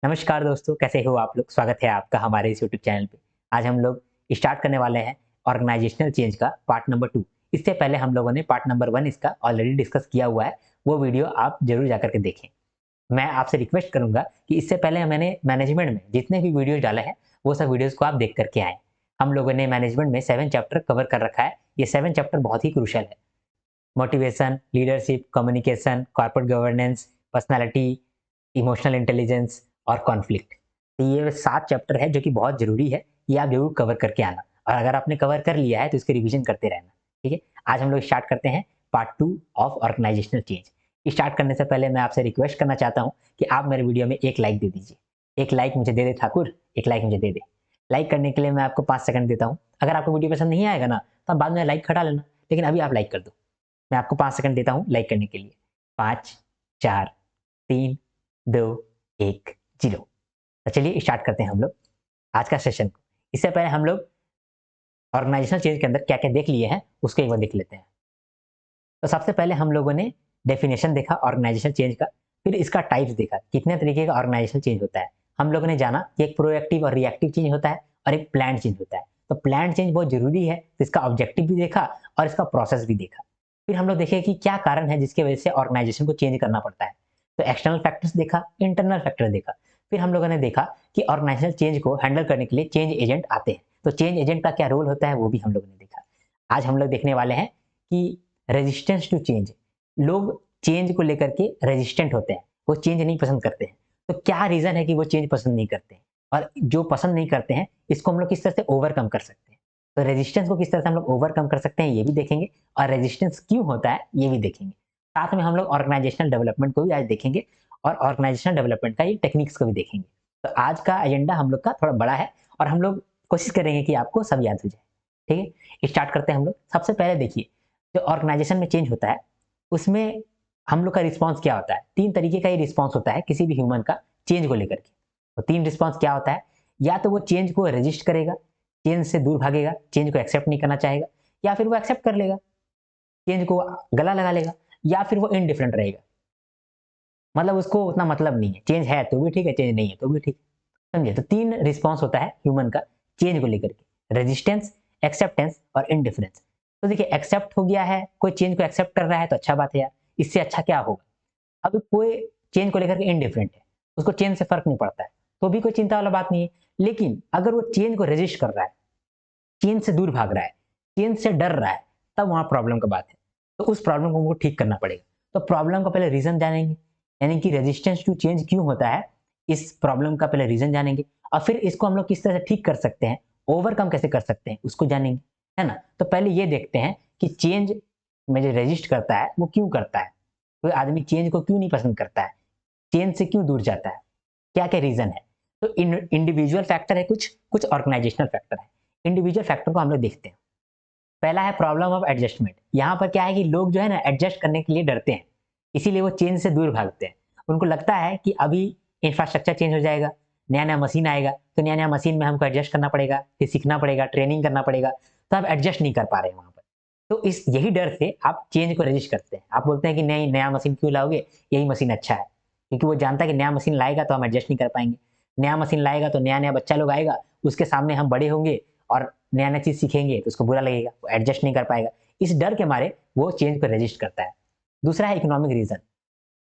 नमस्कार दोस्तों, कैसे हो आप लोग? स्वागत है आपका हमारे इस यूट्यूब चैनल पे। आज हम लोग स्टार्ट करने वाले हैं ऑर्गेनाइजेशनल चेंज का पार्ट नंबर 2। इससे पहले हम लोगों ने पार्ट नंबर 1 इसका ऑलरेडी डिस्कस किया हुआ है, वो वीडियो आप ज़रूर जाकर के देखें। मैं आपसे रिक्वेस्ट करूँगा कि इससे पहले मैंने मैनेजमेंट में जितने भी वीडियोज़ डाले हैं, वो सब वीडियोज़ को आप देख कर के आएँ। हम लोगों ने मैनेजमेंट में 7 चैप्टर कवर कर रखा है। ये 7 चैप्टर बहुत ही क्रूशियल है। Motivation, leadership, communication, corporate governance, personality, emotional intelligence और कॉन्फ्लिक्ट। तो ये 7 चैप्टर है जो कि बहुत ज़रूरी है, ये आप ज़रूर कवर करके आना और अगर आपने कवर कर लिया है तो इसकी रिवीजन करते रहना, ठीक है? आज हम लोग स्टार्ट करते हैं part 2 of organizational change. Start करने से पहले मैं आपसे रिक्वेस्ट करना चाहता हूँ कि आप मेरे वीडियो में एक लाइक दे दीजिए। एक लाइक मुझे दे दे ठाकुर, एक लाइक मुझे दे दे। लाइक करने के लिए मैं आपको 5 सेकंड देता हूँ। अगर आपको वीडियो पसंद नहीं आएगा ना, तो आप बाद में लाइक हटा लेना, लेकिन अभी आप लाइक कर दो। मैं आपको 5 सेकंड देता हूँ लाइक करने के लिए। 5, 4, 3, 2, 1, 0। तो चलिए स्टार्ट करते हैं हम लोग आज का सेशन को। इससे पहले हम लोग ऑर्गेनाइजेशनल चेंज के अंदर क्या-क्या देख लिए हैं, उसको एक बार देख लेते हैं। तो सबसे पहले हम लोगों ने डेफिनेशन देखा ऑर्गेनाइजेशनल चेंज का, फिर इसका टाइप्स देखा, कितने तरीके का ऑर्गेनाइजेशनल चेंज होता है। हम लोगों ने जाना कि एक प्रोएक्टिव और रिएक्टिव चेंज होता है और एक प्लान्ड चेंज होता है। तो प्लान्ड चेंज बहुत ज़रूरी है, तो इसका ऑब्जेक्टिव भी देखा और इसका प्रोसेस भी देखा। फिर हम लोग देखे कि क्या कारण है जिसकी वजह से ऑर्गेनाइजेशन को चेंज करना पड़ता है। तो एक्सटर्नल फैक्टर्स देखा, इंटरनल फैक्टर देखा। फिर हम लोगों ने देखा कि ऑर्गेनाइजेशनल चेंज को हैंडल करने के लिए चेंज एजेंट आते हैं। तो चेंज एजेंट का क्या रोल होता है, वो भी हम लोगों ने देखा। आज हम लोग देखने वाले हैं कि रेजिस्टेंस टू चेंज। लोग चेंज को लेकर के रेजिस्टेंट होते हैं, वो चेंज नहीं पसंद करते हैं। तो क्या रीज़न है कि वो चेंज पसंद नहीं करते हैं? और जो पसंद नहीं करते हैं, इसको हम लोग किस तरह से ओवरकम कर सकते हैं? तो रेजिस्टेंस को किस तरह से हम लोग ओवरकम कर सकते हैं, ये भी देखेंगे और रेजिस्टेंस क्यों होता है, ये भी देखेंगे। साथ में हम लोग ऑर्गेनाइजेशनल डेवलपमेंट को भी आज देखेंगे और ऑर्गेनाइजेशनल डेवलपमेंट का ये टेक्निक्स को भी देखेंगे। तो आज का एजेंडा हम लोग का थोड़ा बड़ा है और हम लोग कोशिश करेंगे कि आपको सब याद हो जाए। ठीक है? स्टार्ट करते हैं हम लोग। सबसे पहले देखिए, जो ऑर्गेनाइजेशन में चेंज होता है, उसमें हम लोग का रिस्पॉन्स क्या होता है? 3 तरीके का ये रिस्पॉन्स होता है किसी भी ह्यूमन का चेंज को लेकर के। तो 3 रिस्पॉन्स क्या होता है? या तो वो चेंज को रेजिस्ट करेगा, चेंज से दूर भागेगा, चेंज को एक्सेप्ट नहीं करना चाहेगा, या फिर वो एक्सेप्ट कर लेगा, चेंज को गला लगा लेगा, या फिर वो इंडिफरेंट रहेगा। मतलब उसको उतना मतलब नहीं है, चेंज है तो भी ठीक है, चेंज नहीं है तो भी ठीक है। समझे? तो 3 रिस्पॉन्स होता है ह्यूमन का चेंज को लेकर के, रेजिस्टेंस, एक्सेप्टेंस और इंडिफरेंस। तो देखिए, एक्सेप्ट हो गया है, कोई चेंज को एक्सेप्ट कर रहा है तो अच्छा बात है यार, इससे अच्छा क्या होगा? अब कोई चेंज को लेकर के इंडिफरेंट है, उसको चेंज से फ़र्क नहीं पड़ता है, तो भी कोई चिंता वाला बात नहीं है। लेकिन अगर वो चेंज को रेजिस्ट कर रहा है, चेंज से दूर भाग रहा है, चेंज से डर रहा है, तब वहाँ प्रॉब्लम का बात है। तो उस प्रॉब्लम को हमको ठीक करना पड़ेगा। तो प्रॉब्लम का पहले रीज़न जानेंगे, यानी कि रेजिस्टेंस टू चेंज क्यों होता है, इस प्रॉब्लम का पहले रीज़न जानेंगे और फिर इसको हम लोग किस तरह से ठीक कर सकते हैं, ओवरकम कैसे कर सकते हैं, उसको जानेंगे, है ना? तो पहले ये देखते हैं कि चेंज में जो रेजिस्ट करता है, वो क्यों करता है? कोई आदमी चेंज को क्यों नहीं पसंद करता है? चेंज से क्यों दूर जाता है? क्या-क्या रीज़न है? तो इंडिविजुअल फैक्टर है कुछ, कुछ ऑर्गेनाइजेशनल फैक्टर है। इंडिविजुअल फैक्टर को हम लोग देखते हैं। पहला है प्रॉब्लम ऑफ एडजस्टमेंट। यहाँ पर क्या है कि लोग जो है ना एडजस्ट करने के लिए डरते हैं, इसीलिए वो चेंज से दूर भागते हैं। उनको लगता है कि अभी इंफ्रास्ट्रक्चर चेंज हो जाएगा, नया-नया मशीन आएगा, तो नया-नया मशीन में हमको एडजस्ट करना पड़ेगा, फिर सीखना पड़ेगा, ट्रेनिंग करना पड़ेगा, तो आप एडजस्ट नहीं कर पा रहे हैं वहाँ पर। तो इस यही डर से आप चेंज को रेजिस्ट करते हैं। आप बोलते हैं कि नहीं, नया मशीन क्यों लाओगे, यही मशीन अच्छा है। क्योंकि वो जानता है कि नया मशीन लाएगा तो हम एडजस्ट नहीं कर पाएँगे। नया मशीन लाएगा तो नया-नया बच्चा लोग आएगा, उसके सामने हम बड़े होंगे और नया-नया चीज़ सीखेंगे तो उसको बुरा लगेगा, वो एडजस्ट नहीं कर पाएगा। इस डर के मारे वो चेंज को रेजिस्ट करता है। दूसरा है इकोनॉमिक रीज़न।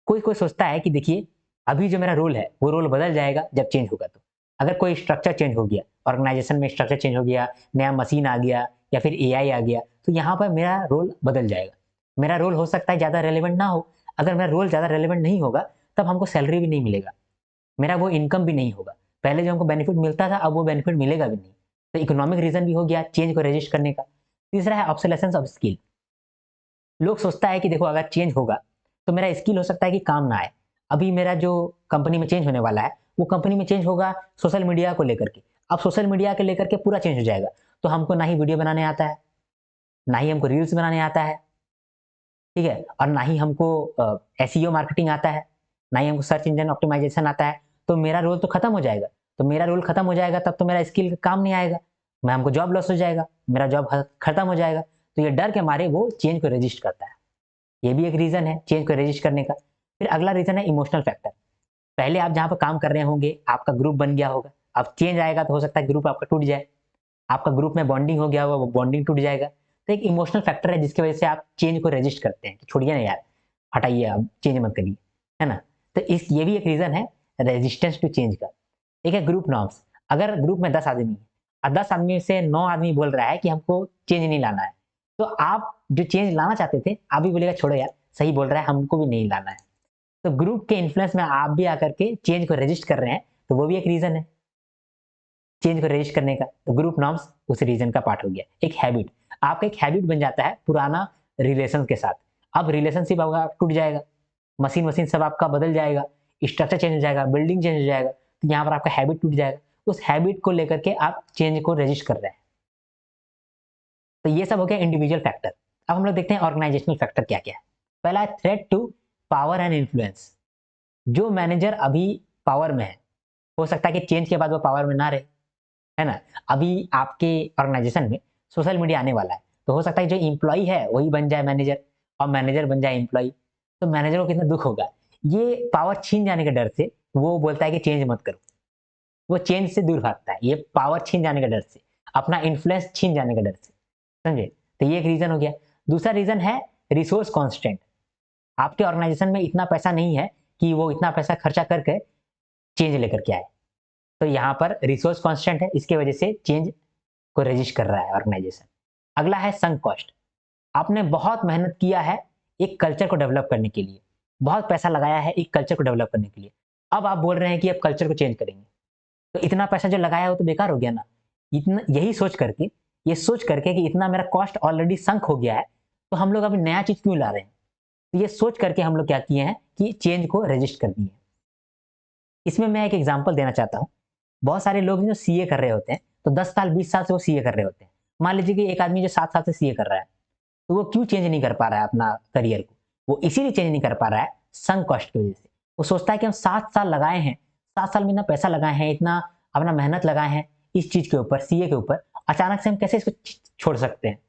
कोई-कोई सोचता है कि देखिए, अभी जो मेरा रोल है, वो रोल बदल जाएगा जब चेंज होगा तो। अगर कोई स्ट्रक्चर चेंज हो गया, ऑर्गेनाइज़ेशन में स्ट्रक्चर चेंज हो गया, नया मशीन आ गया या फिर एआई आ गया, तो यहाँ पर मेरा रोल बदल जाएगा। मेरा रोल हो सकता है ज़्यादा रेलेवेंट ना हो। अगर मेरा रोल ज़्यादा रेलेवेंट नहीं होगा, तब हमको सैलरी भी नहीं मिलेगा। मेरा वो इनकम भी नहीं होगा। पहले जो हमको बेनिफिट मिलता था, अब वो बेनिफिट मिलेगा भी नहीं। तो इकोनॉमिक रीज़न भी हो गया चेंज को रेजिस्ट करने का। तीसरा है ऑब्सोलेसेंस ऑफ स्किल। लोग सोचता है कि देखो, अगर चेंज होगा, तो मेरा स्किल हो सकता है कि काम ना आए। अभी मेरा जो कंपनी में चेंज होने वाला है, वो कंपनी में चेंज होगा सोशल मीडिया को लेकर के। अब सोशल मीडिया के लेकर के पूरा चेंज हो जाएगा। तो हमको ना ही वीडियो बनाने आता है, ना ही हमको रील्स बनाने आता है, ठीक है? और ना ही हमको एसईओ मार्केटिंग आता है, ना ही हमको सर्च इंजन ऑप्टिमाइज़ेशन आता है। तो मेरा रोल तो खत्म हो जाएगा। तो मेरा रोल खत्म हो जाएगा तब तो मेरा स्किल काम नहीं आएगा। मैं हमको जॉब लॉस हो जाएगा, मेरा जॉब खत्म हो जाएगा। तो ये डर के मारे वो चेंज को रेजिस्ट करता है। ये भी एक रीज़न है चेंज को रेजिस्ट करने का। फिर अगला रीज़न है इमोशनल फैक्टर। पहले आप जहाँ पर काम कर रहे होंगे, आपका ग्रुप बन गया होगा, अब चेंज आएगा तो हो सकता है ग्रुप आपका टूट जाए, आपका ग्रुप में बॉन्डिंग हो गया होगा, वो बॉन्डिंग टूट जाएगा। तो एक इमोशनल फैक्टर है जिसकी वजह से आप चेंज को रेजिस्ट करते हैं कि छोड़िए ना यार, हटाइए, अब चेंज मत करिए, है ना? तो इस ये भी एक रीज़न है रेजिस्टेंस टू चेंज का। एक है ग्रुप नॉर्म्स, अगर ग्रुप में 10 आदमी हैं और 10 आदमी से 9 आदमी बोल रहा है कि हमको चेंज नहीं लाना है, तो आप जो चेंज लाना चाहते थे, आप भी बोलेगा छोड़ो यार, सही बोल रहा है, हमको भी नहीं लाना है। तो ग्रुप के इन्फ्लुएंस में आप भी आकर के चेंज को रेजिस्ट कर रहे हैं, तो वो भी एक रीज़न है चेंज को रेजिस्ट करने का। तो ग्रुप नॉर्म्स उस रीज़न का पार्ट हो गया। एक हैबिट, आपका एक हैबिट बन जाता है पुराना रिलेशन के साथ। अब रिलेशनशिप आपका टूट जाएगा, मशीन-वशीन सब आपका बदल जाएगा, स्ट्रक्चर चेंज हो जाएगा, बिल्डिंग चेंज हो जाएगा, तो यहाँ पर आपका हैबिट टूट जाएगा। उस हैबिट को लेकर के आप चेंज को रेजिस्ट कर रहे हैं। तो ये सब हो गया इंडिविजुअल फैक्टर। अब हम लोग देखते हैं ऑर्गेनाइजेशनल फैक्टर क्या-क्या है। पहला है threat to power and influence. जो मैनेजर अभी पावर में है, हो सकता है कि चेंज के बाद वो पावर में ना रहे, है ना? अभी आपके ऑर्गेनाइजेशन में सोशल मीडिया आने वाला है, तो हो सकता है जो एम्प्लॉयी है वही बन जाए मैनेजर और मैनेजर बन जाए एम्प्लॉयी, तो मैनेजर को कितना दुःख होगा। ये पावर छीन जाने के डर से वो बोलता है कि चेंज मत करो, वो चेंज से दूर भागता है, ये पावर छीन जाने के डर से, अपना इन्फ्लुएंस छीन जाने के डर से, समझे? तो ये एक रीज़न हो गया। दूसरा रीज़न है रिसोर्स कांस्टेंट। आपके ऑर्गेनाइजेशन में इतना पैसा नहीं है कि वो इतना पैसा खर्चा करके चेंज लेकर के आए। तो यहाँ पर रिसोर्स कांस्टेंट है, इसकी वजह से चेंज को रेजिस्ट कर रहा है ऑर्गेनाइजेशन। अगला है संक कॉस्ट। आपने बहुत मेहनत किया है एक कल्चर को डेवलप करने के लिए, बहुत पैसा लगाया है एक कल्चर को डेवलप करने के लिए। अब आप बोल रहे हैं कि अब कल्चर को चेंज करेंगे, तो इतना पैसा जो लगाया है वो तो बेकार हो गया ना। इतना यही सोच करके, ये सोच करके कि इतना मेरा कॉस्ट ऑलरेडी संक हो गया है, तो हम लोग अभी नया चीज़ क्यों ला रहे हैं? तो ये सोच करके हम लोग क्या किए हैं कि चेंज को रेजिस्ट कर दिए। इसमें मैं एक एग्जांपल देना चाहता हूँ। बहुत सारे लोग जो सीए कर रहे होते हैं, तो 10 साल 20 साल से वो सीए कर रहे होते हैं। मान लीजिए कि एक आदमी जो 7 साल से सीए कर रहा है, तो वो क्यों चेंज नहीं कर पा रहा है अपना करियर को? वो इसीलिए चेंज नहीं कर पा रहा है संक कॉस्ट की वजह से। वो सोचता है कि हम 7 साल लगाए हैं, 7 साल में इतना पैसा लगाए हैं, इतना अपना मेहनत लगाए हैं इस चीज़ के ऊपर, सीए के ऊपर, अचानक से हम कैसे इसको छोड़ सकते हैं?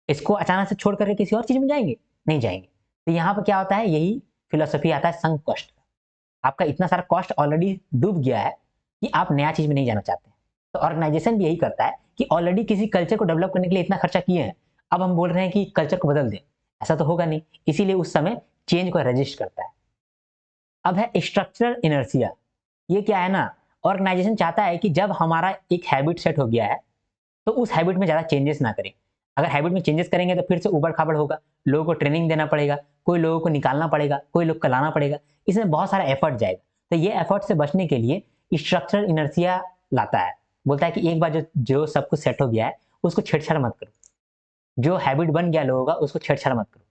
इसको अचानक से छोड़ करके किसी और चीज़ में जाएँगे? नहीं जाएँगे। तो यहाँ पर क्या होता है, यही फिलॉसफी आता है संक कॉस्ट का। आपका इतना सारा कॉस्ट ऑलरेडी डूब गया है कि आप नया चीज़ में नहीं जाना चाहते। तो ऑर्गेनाइजेशन भी यही करता है कि ऑलरेडी किसी कल्चर को डेवलप करने के लिए इतना खर्चा किए हैं, अब हम बोल रहे हैं कि कल्चर को बदल दें, ऐसा तो होगा नहीं, इसीलिए उस समय चेंज को रेजिस्ट करता है। अब है स्ट्रक्चरल इनर्शिया। ये क्या है ना, ऑर्गेनाइजेशन चाहता है कि जब हमारा एक हैबिट सेट हो गया है, तो उस हैबिट में ज़्यादा चेंजेस ना करें। अगर हैबिट में चेंजेस करेंगे तो फिर से ऊबड़-खाबड़ होगा, लोगों को ट्रेनिंग देना पड़ेगा, कोई लोगों को निकालना पड़ेगा, कोई लोग को लाना पड़ेगा, इसमें बहुत सारा एफर्ट जाएगा। तो ये एफर्ट से बचने के लिए स्ट्रक्चरल इनर्शिया लाता है। बोलता है कि एक बार जो जो सब कुछ सेट हो गया है, उसको छेड़छाड़ मत करो। जो हैबिट बन गया लोगों का, उसको छेड़छाड़ मत करो।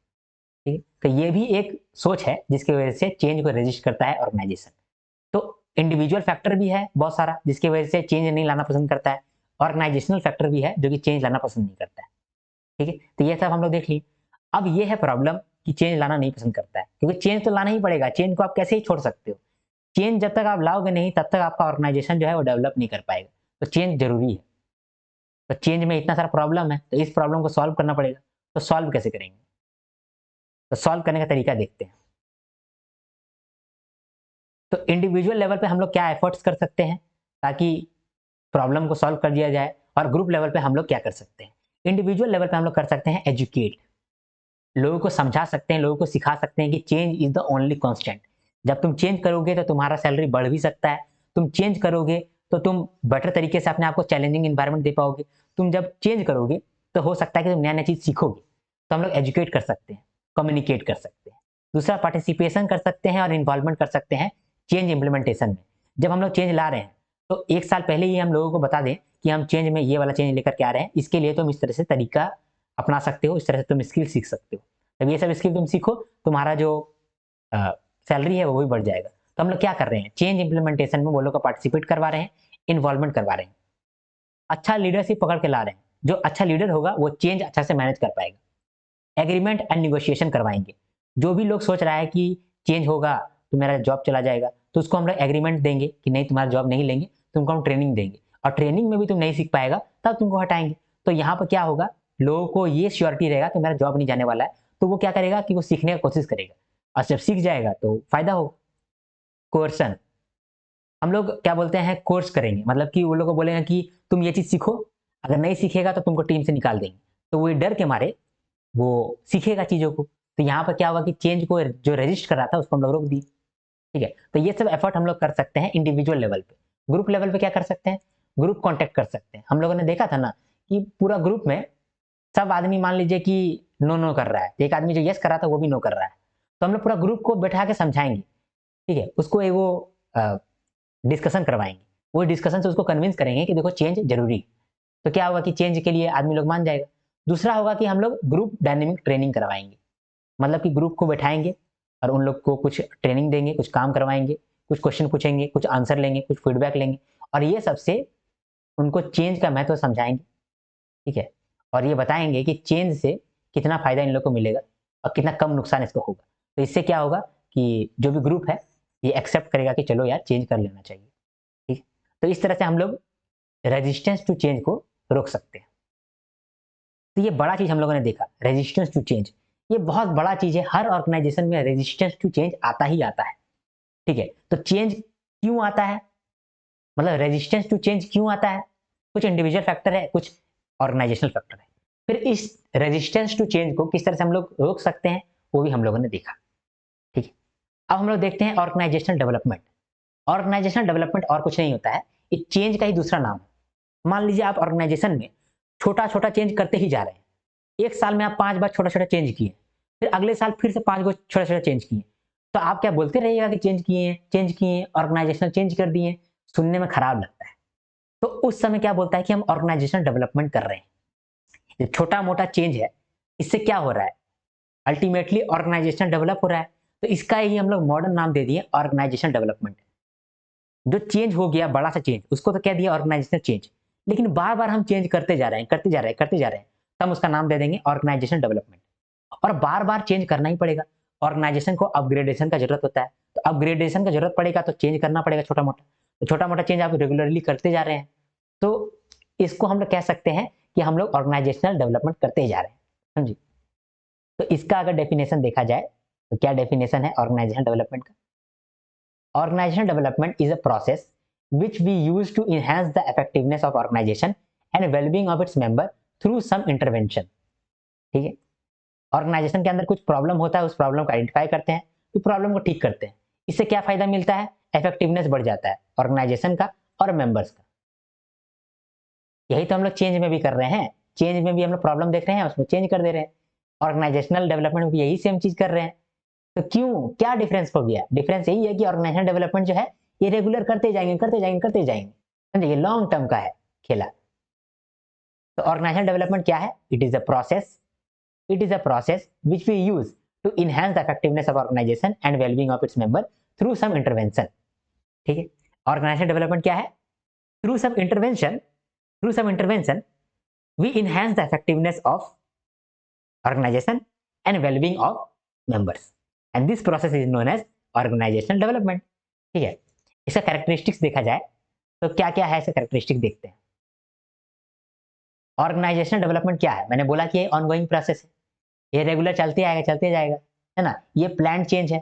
ठीक है? तो ये भी एक सोच है जिसकी वजह से चेंज को रेजिस्ट करता है ऑर्गेनाइजेशन। तो इंडिविजुअल फैक्टर भी है बहुत सारा जिसकी वजह से चेंज नहीं लाना पसंद करता है। ऑर्गेनाइजेशनल फैक्टर भी है जो कि चेंज लाना पसंद नहीं करता है। ठीक है? तो ये सब हम लोग देख लिए। अब ये है प्रॉब्लम कि चेंज लाना नहीं पसंद करता है, क्योंकि चेंज तो लाना ही पड़ेगा, चेंज को आप कैसे ही छोड़ सकते हो? चेंज जब तक आप लाओगे नहीं तब तक आपका ऑर्गेनाइजेशन जो है वो डेवलप नहीं कर पाएगा। तो चेंज ज़रूरी है। तो चेंज में इतना सारा प्रॉब्लम है, तो इस प्रॉब्लम को सॉल्व करना पड़ेगा। तो सॉल्व कैसे करेंगे? तो सॉल्व करने का तरीका देखते हैं। तो इंडिविजुअल लेवल पे हम लोग क्या एफर्ट्स कर सकते हैं ताकि प्रॉब्लम को सॉल्व कर दिया जाए, और ग्रुप लेवल पे हम लोग क्या कर सकते हैं? इंडिविजुअल लेवल पे हम लोग कर सकते हैं एजुकेट, लोगों को समझा सकते हैं, लोगों को सिखा सकते हैं कि change is the only constant. जब तुम चेंज करोगे तो तुम्हारा सैलरी बढ़ भी सकता है। तुम चेंज करोगे तो तुम बेटर तरीके से अपने आप को चैलेंजिंग एनवायरनमेंट दे पाओगे। तुम जब चेंज करोगे तो हो सकता है कि तुम नया-नया चीज़ सीखोगे। तो हम लोग एजुकेट कर सकते हैं, कम्युनिकेट कर सकते हैं। दूसरा पार्टिसिपेशन कर सकते हैं और इन्वॉल्वमेंट कर सकते हैं चेंज इम्प्लीमेंटेशन में। जब हम लोग चेंज ला रहे हैं, तो 1 साल पहले ही हम लोगों को बता दें कि हम चेंज में ये वाला चेंज लेकर के आ रहे हैं। इसके लिए तुम इस तरह से तरीका अपना सकते हो, इस तरह से तुम स्किल सीख सकते हो। जब ये सब स्किल तुम सीखो, तुम्हारा जो सैलरी है वो भी बढ़ जाएगा। तो हम लोग क्या कर रहे हैं? चेंज इम्प्लीमेंटेशन में वो लोग को पार्टिसिपेट करवा रहे हैं, इन्वॉल्वमेंट करवा रहे हैं। अच्छा लीडरशिप पकड़ के ला रहे हैं। जो अच्छा लीडर होगा वो चेंज अच्छा से मैनेज कर पाएगा। एग्रीमेंट एंड नेगोशिएशन करवाएँगे। जो भी लोग सोच रहा है कि चेंज होगा तो मेरा जॉब चला जाएगा, तो उसको हम लोग एग्रीमेंट देंगे कि नहीं, तुम्हारा जॉब नहीं लेंगे, तुमको हम ट्रेनिंग देंगे, और ट्रेनिंग में भी तुम नहीं सीख पाएगा तब तुमको हटाएँगे। तो यहाँ पर क्या होगा, लोगों को ये श्योरिटी रहेगा कि मेरा जॉब नहीं जाने वाला है, तो वो क्या करेगा कि वो सीखने की कोशिश करेगा, और जब सीख जाएगा तो फायदा होगा। कोर्सन, हम लोग क्या बोलते हैं, कोर्स करेंगे, मतलब कि वो लोग को बोलेंगे कि तुम ये चीज़ सीखो, अगर नहीं सीखेगा तो तुमको टीम से निकाल देंगे। तो वो डर के मारे वो सीखेगा चीज़ों को। तो यहाँ पर क्या हुआ कि चेंज को जो रजिस्ट कर रहा था उसको हम लोग रोक दिए। ठीक है? तो ये सब एफर्ट हम लोग कर सकते हैं इंडिविजुअल लेवल पे। ग्रुप लेवल पे क्या कर सकते हैं? ग्रुप कॉन्टैक्ट कर सकते हैं। हम लोगों ने देखा था ना कि पूरा ग्रुप में सब आदमी मान लीजिए कि नो, नो कर रहा है। एक आदमी जो येस कर रहा था वो भी नो कर रहा है। तो हम लोग पूरा ग्रुप को बैठा के समझाएँगे, ठीक है? उसको एक वो डिस्कशन करवाएँगे। वो डिस्कशन से उसको कन्विंस करेंगे कि देखो चेंज ज़रूरी है। तो क्या होगा कि चेंज के लिए आदमी लोग मान जाएगा। दूसरा होगा कि हम लोग ग्रुप डायनामिक ट्रेनिंग करवाएँगे। मतलब कि ग्रुप को बैठाएँगे और उन लोग को कुछ ट्रेनिंग देंगे, कुछ काम करवाएँगे, कुछ क्वेश्चन पूछेंगे, कुछ आंसर लेंगे, कुछ फीडबैक लेंगे और ये सबसे उनको चेंज का महत्व समझाएँगे, ठीक है? और ये बताएँगे कि चेंज से कितना फ़ायदा इन लोग को मिलेगा और कितना कम नुकसान इसको होगा। तो इससे क्या होगा कि जो भी ग्रुप है, ये एक्सेप्ट करेगा कि चलो यार चेंज कर लेना चाहिए, ठीक है? तो इस तरह से हम लोग रेजिस्टेंस टू चेंज को रोक सकते हैं। तो ये बड़ा चीज़ हम लोगों ने देखा, रेजिस्टेंस टू चेंज। ये बहुत बड़ा चीज़ है, हर ऑर्गेनाइजेशन में रेजिस्टेंस टू चेंज आता ही आता है, ठीक है? तो चेंज क्यों आता है? मतलब रेजिस्टेंस टू चेंज क्यों आता है? कुछ इंडिविजुअल फैक्टर है, कुछ ऑर्गेनाइजेशनल फैक्टर है। फिर इस रेजिस्टेंस टू चेंज को किस तरह से हम लोग रोक सकते हैं, वो भी हम लोगों ने देखा, ठीक है? अब हम लोग देखते हैं ऑर्गेनाइजेशनल डेवलपमेंट। ऑर्गेनाइजेशनल डेवलपमेंट और कुछ नहीं होता है, ये चेंज का ही दूसरा नाम है। मान लीजिए आप ऑर्गेनाइजेशन में छोटा-छोटा चेंज करते ही जा रहे हैं। एक साल में आप 5 बार छोटा-छोटा चेंज किए, फिर अगले साल फिर से 5 बार छोटा-छोटा चेंज किए। तो आप क्या बोलते रहिएगा कि चेंज किए हैं, ऑर्गेनाइजेशनल चेंज कर दिए, सुनने में खराब लगता है। तो उस समय क्या बोलता है कि हम ऑर्गेनाइजेशनल डेवलपमेंट कर रहे हैं। ये छोटा-मोटा चेंज है, इससे क्या हो रहा है? अल्टीमेटली ऑर्गेनाइजेशन डेवलप हो रहा है। तो इसका ही हम लोग मॉडर्न नाम दे दिए ऑर्गेनाइजेशन डेवलपमेंट। जो चेंज हो गया बड़ा सा चेंज, उसको तो कह दिया ऑर्गेनाइजेशनल चेंज। लेकिन बार-बार हम चेंज करते जा रहे हैं, करते जा रहे हैं, करते जा रहे हैं, तो हम उसका नाम दे देंगे ऑर्गेनाइजेशन डेवलपमेंट। और बार-बार चेंज करना ही पड़ेगा। ऑर्गेनाइजेशन को अपग्रेडेशन का ज़रूरत होता है। तो अपग्रेडेशन का ज़रूरत पड़ेगा तो चेंज करना पड़ेगा छोटा-मोटा। तो छोटा-मोटा चेंज आप रेगुलरली करते जा रहे हैं। तो इसको हम लोग कह सकते हैं कि हम लोग ऑर्गेनाइजेशनल डेवलपमेंट करते ही जा रहे हैं। समझे? तो इसका अगर डेफिनेशन देखा जाए, तो क्या डेफिनेशन है ऑर्गेनाइजेशनल डेवलपमेंट का? Organizational development is a process which we use to enhance the effectiveness of organization and well-being of its member through some intervention. ठीक है? ऑर्गेनाइजेशन के अंदर कुछ प्रॉब्लम होता है, उस प्रॉब्लम को आइडेंटिफाई करते हैं, फिर प्रॉब्लम को ठीक करते हैं। इससे क्या फायदा मिलता है? इफेक्टिवनेस बढ़ जाता है ऑर्गेनाइजेशन का और मेंबर्स का। यही तो हम लोग चेंज में भी कर रहे हैं। चेंज में भी हम लोग प्रॉब्लम देख रहे हैं, उसको चेंज कर दे रहे हैं। ऑर्गेनाइजेशनल डेवलपमेंट में भी यही सेम चीज कर रहे हैं। तो क्यों, क्या डिफरेंस हो गया? डिफरेंस यही है कि ऑर्गेनाइजेशन डेवलपमेंट जो है ये रेगुलर करते जाएंगे, करते जाएंगे, करते जाएंगे। समझे? ये लॉन्ग टर्म का है खेला। तो ऑर्गेनाइजेशन डेवलपमेंट क्या है? It is a process which we use to enhance the effectiveness of organization and wellbeing of its member through some intervention. ठीक है? ऑर्गेनाइजेशन डेवलपमेंट क्या है? Through some intervention, we enhance the effectiveness of organization and well-being of members and this process is known as organizational development। ठीक है? इसका characteristics देखा जाए तो क्या क्या है, इसका कैरेक्टरिस्टिक देखते हैं। ऑर्गेनाइजेशनल डेवलपमेंट क्या है? मैंने बोला कि ये ऑनगोइंग प्रोसेस है, ये रेगुलर चलते आएगा, चलते जाएगा, है ना? ये प्लान चेंज है,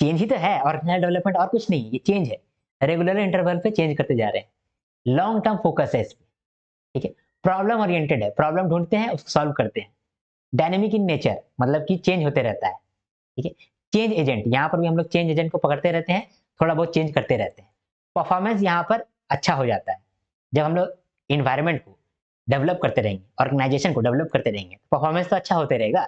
चेंज ही तो है ऑर्गेनाइजेशनल डेवलपमेंट, और कुछ नहीं, ये चेंज है। रेगुलर इंटरवल पे चेंज करते जा रहे हैं, लॉन्ग टर्म फोकस है इस पे। ठीक है? प्रॉब्लम ओरिएंटेड है, प्रॉब्लम ढूंढते हैं, उसको सॉल्व करते हैं। डायनेमिक इन नेचर, मतलब कि चेंज होते रहता है। ठीक है? चेंज एजेंट, यहाँ पर भी हम लोग चेंज एजेंट को पकड़ते रहते हैं, थोड़ा बहुत चेंज करते रहते हैं। परफॉर्मेंस यहाँ पर अच्छा हो जाता है। जब हम लोग एनवायरनमेंट को डेवलप करते रहेंगे, ऑर्गेनाइजेशन को डेवलप करते रहेंगे, परफॉर्मेंस तो अच्छा होते रहेगा।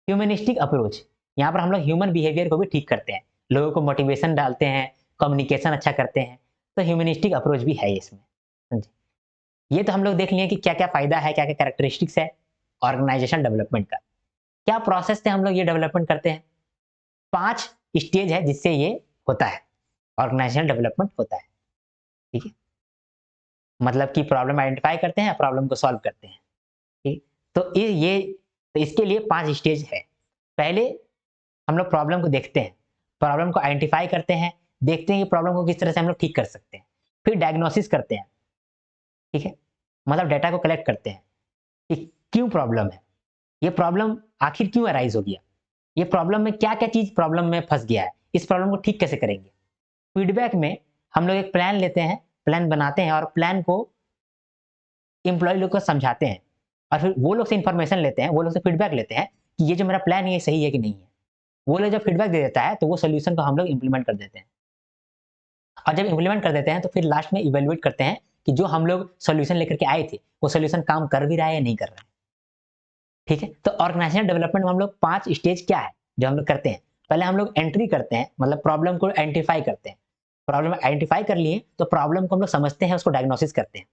ह्यूमनिस्टिक अप्रोच, यहाँ पर हम लोग ह्यूमन बिहेवियर को भी ठीक करते हैं, लोगों को मोटिवेशन डालते हैं, कम्युनिकेशन अच्छा करते हैं। तो ह्यूमनिस्टिक अप्रोच भी है इसमें। समझे? ये तो हम लोग देख लिए कि क्या क्या फायदा है, क्या क्या कैरेक्टरिस्टिक्स है ऑर्गेनाइजेशन डेवलपमेंट का। क्या प्रोसेस से हम लोग ये डेवलपमेंट करते हैं? 5 स्टेज है जिससे ये होता है, ऑर्गेनाइजेशनल डेवलपमेंट होता है। ठीक है? मतलब कि प्रॉब्लम आइडेंटिफाई करते हैं, प्रॉब्लम को सॉल्व करते हैं। ठीक? तो तो इसके लिए 5 स्टेज है। पहले हम लोग प्रॉब्लम को देखते हैं, प्रॉब्लम को आइडेंटिफाई करते हैं, देखते हैं कि प्रॉब्लम को किस तरह से हम लोग ठीक कर सकते हैं। फिर डायग्नोसिस करते हैं। ठीक है? मतलब डाटा को कलेक्ट करते हैं कि क्यों प्रॉब्लम है, ये प्रॉब्लम आखिर क्यों अराइज हो गया, ये प्रॉब्लम में क्या-क्या चीज़ प्रॉब्लम में फँस गया है, इस प्रॉब्लम को ठीक कैसे करेंगे। फीडबैक में हम लोग एक प्लान लेते हैं, प्लान बनाते हैं और प्लान को एम्प्लॉय लोग को समझाते हैं और फिर वो लोग से इन्फॉर्मेशन लेते हैं, वो लोग से फीडबैक लेते हैं कि ये जो मेरा प्लान है ये सही है कि नहीं है। वो लोग जब फीडबैक दे देता है तो वो सॉल्यूशन को हम लोग इम्प्लीमेंट कर देते हैं और जब इम्प्लीमेंट कर देते हैं तो फिर लास्ट में इवैल्यूएट करते हैं कि जो हम लोग सॉल्यूशन लेकर के आए थे वो सॉल्यूशन काम कर भी रहा है या नहीं कर रहा है। ठीक है, तो ऑर्गेनाइजेशनल डेवलपमेंट में हम लोग 5 स्टेज क्या है जो हम लोग करते हैं। पहले हम लोग एंट्री करते हैं, मतलब प्रॉब्लम को आइडेंटिफाई करते हैं। प्रॉब्लम आइडेंटिफाई कर लिए तो प्रॉब्लम को हम लोग समझते हैं, उसको डायग्नोसिस करते हैं।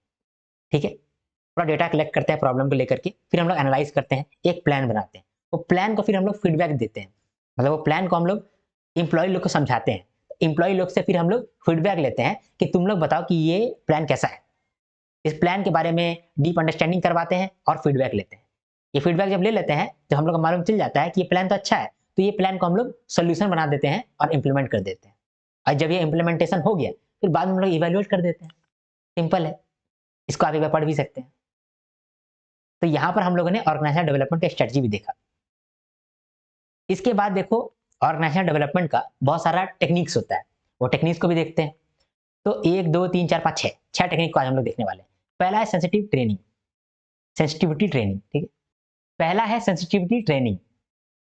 ठीक है, पूरा डेटा कलेक्ट करते हैं प्रॉब्लम को लेकर के, फिर हम लोग एनालाइज करते हैं, एक प्लान बनाते हैं। वो प्लान को फिर हम लोग फीडबैक देते हैं, मतलब वो प्लान को हम लोग एम्प्लॉय लोग को समझाते हैं। एम्प्लॉय लोग से फिर हम लोग फीडबैक लेते हैं कि तुम लोग बताओ कि ये प्लान कैसा है। इस प्लान के बारे में डीप अंडरस्टैंडिंग करवाते हैं और फीडबैक लेते हैं। ये फीडबैक जब ले लेते हैं, जब हम लोग को मालूम चल जाता है कि ये प्लान तो अच्छा है, तो ये प्लान को हम लोग सोल्यूशन बना देते हैं और इम्प्लीमेंट कर देते हैं। और जब ये इम्प्लीमेंटेशन हो गया फिर बाद में हम लोग इवेल्युएट कर देते हैं। सिंपल है, इसको आप एक बार पढ़ भी सकते हैं। तो यहाँ पर हम लोगों ने ऑर्गेनाइजेशनल डेवलपमेंट का स्ट्रेटजी भी देखा। इसके बाद देखो, ऑर्गेनाइजेशनल डेवलपमेंट का बहुत सारा टेक्निक्स होता है, वो टेक्निक्स को भी देखते हैं। तो 1 2 3 4 5 6 टेक्निक को आज हम लोग देखने वाले हैं। पहला है सेंसिटिव ट्रेनिंग, सेंसिटिविटी ट्रेनिंग। ठीक है, पहला है सेंसिटिविटी ट्रेनिंग।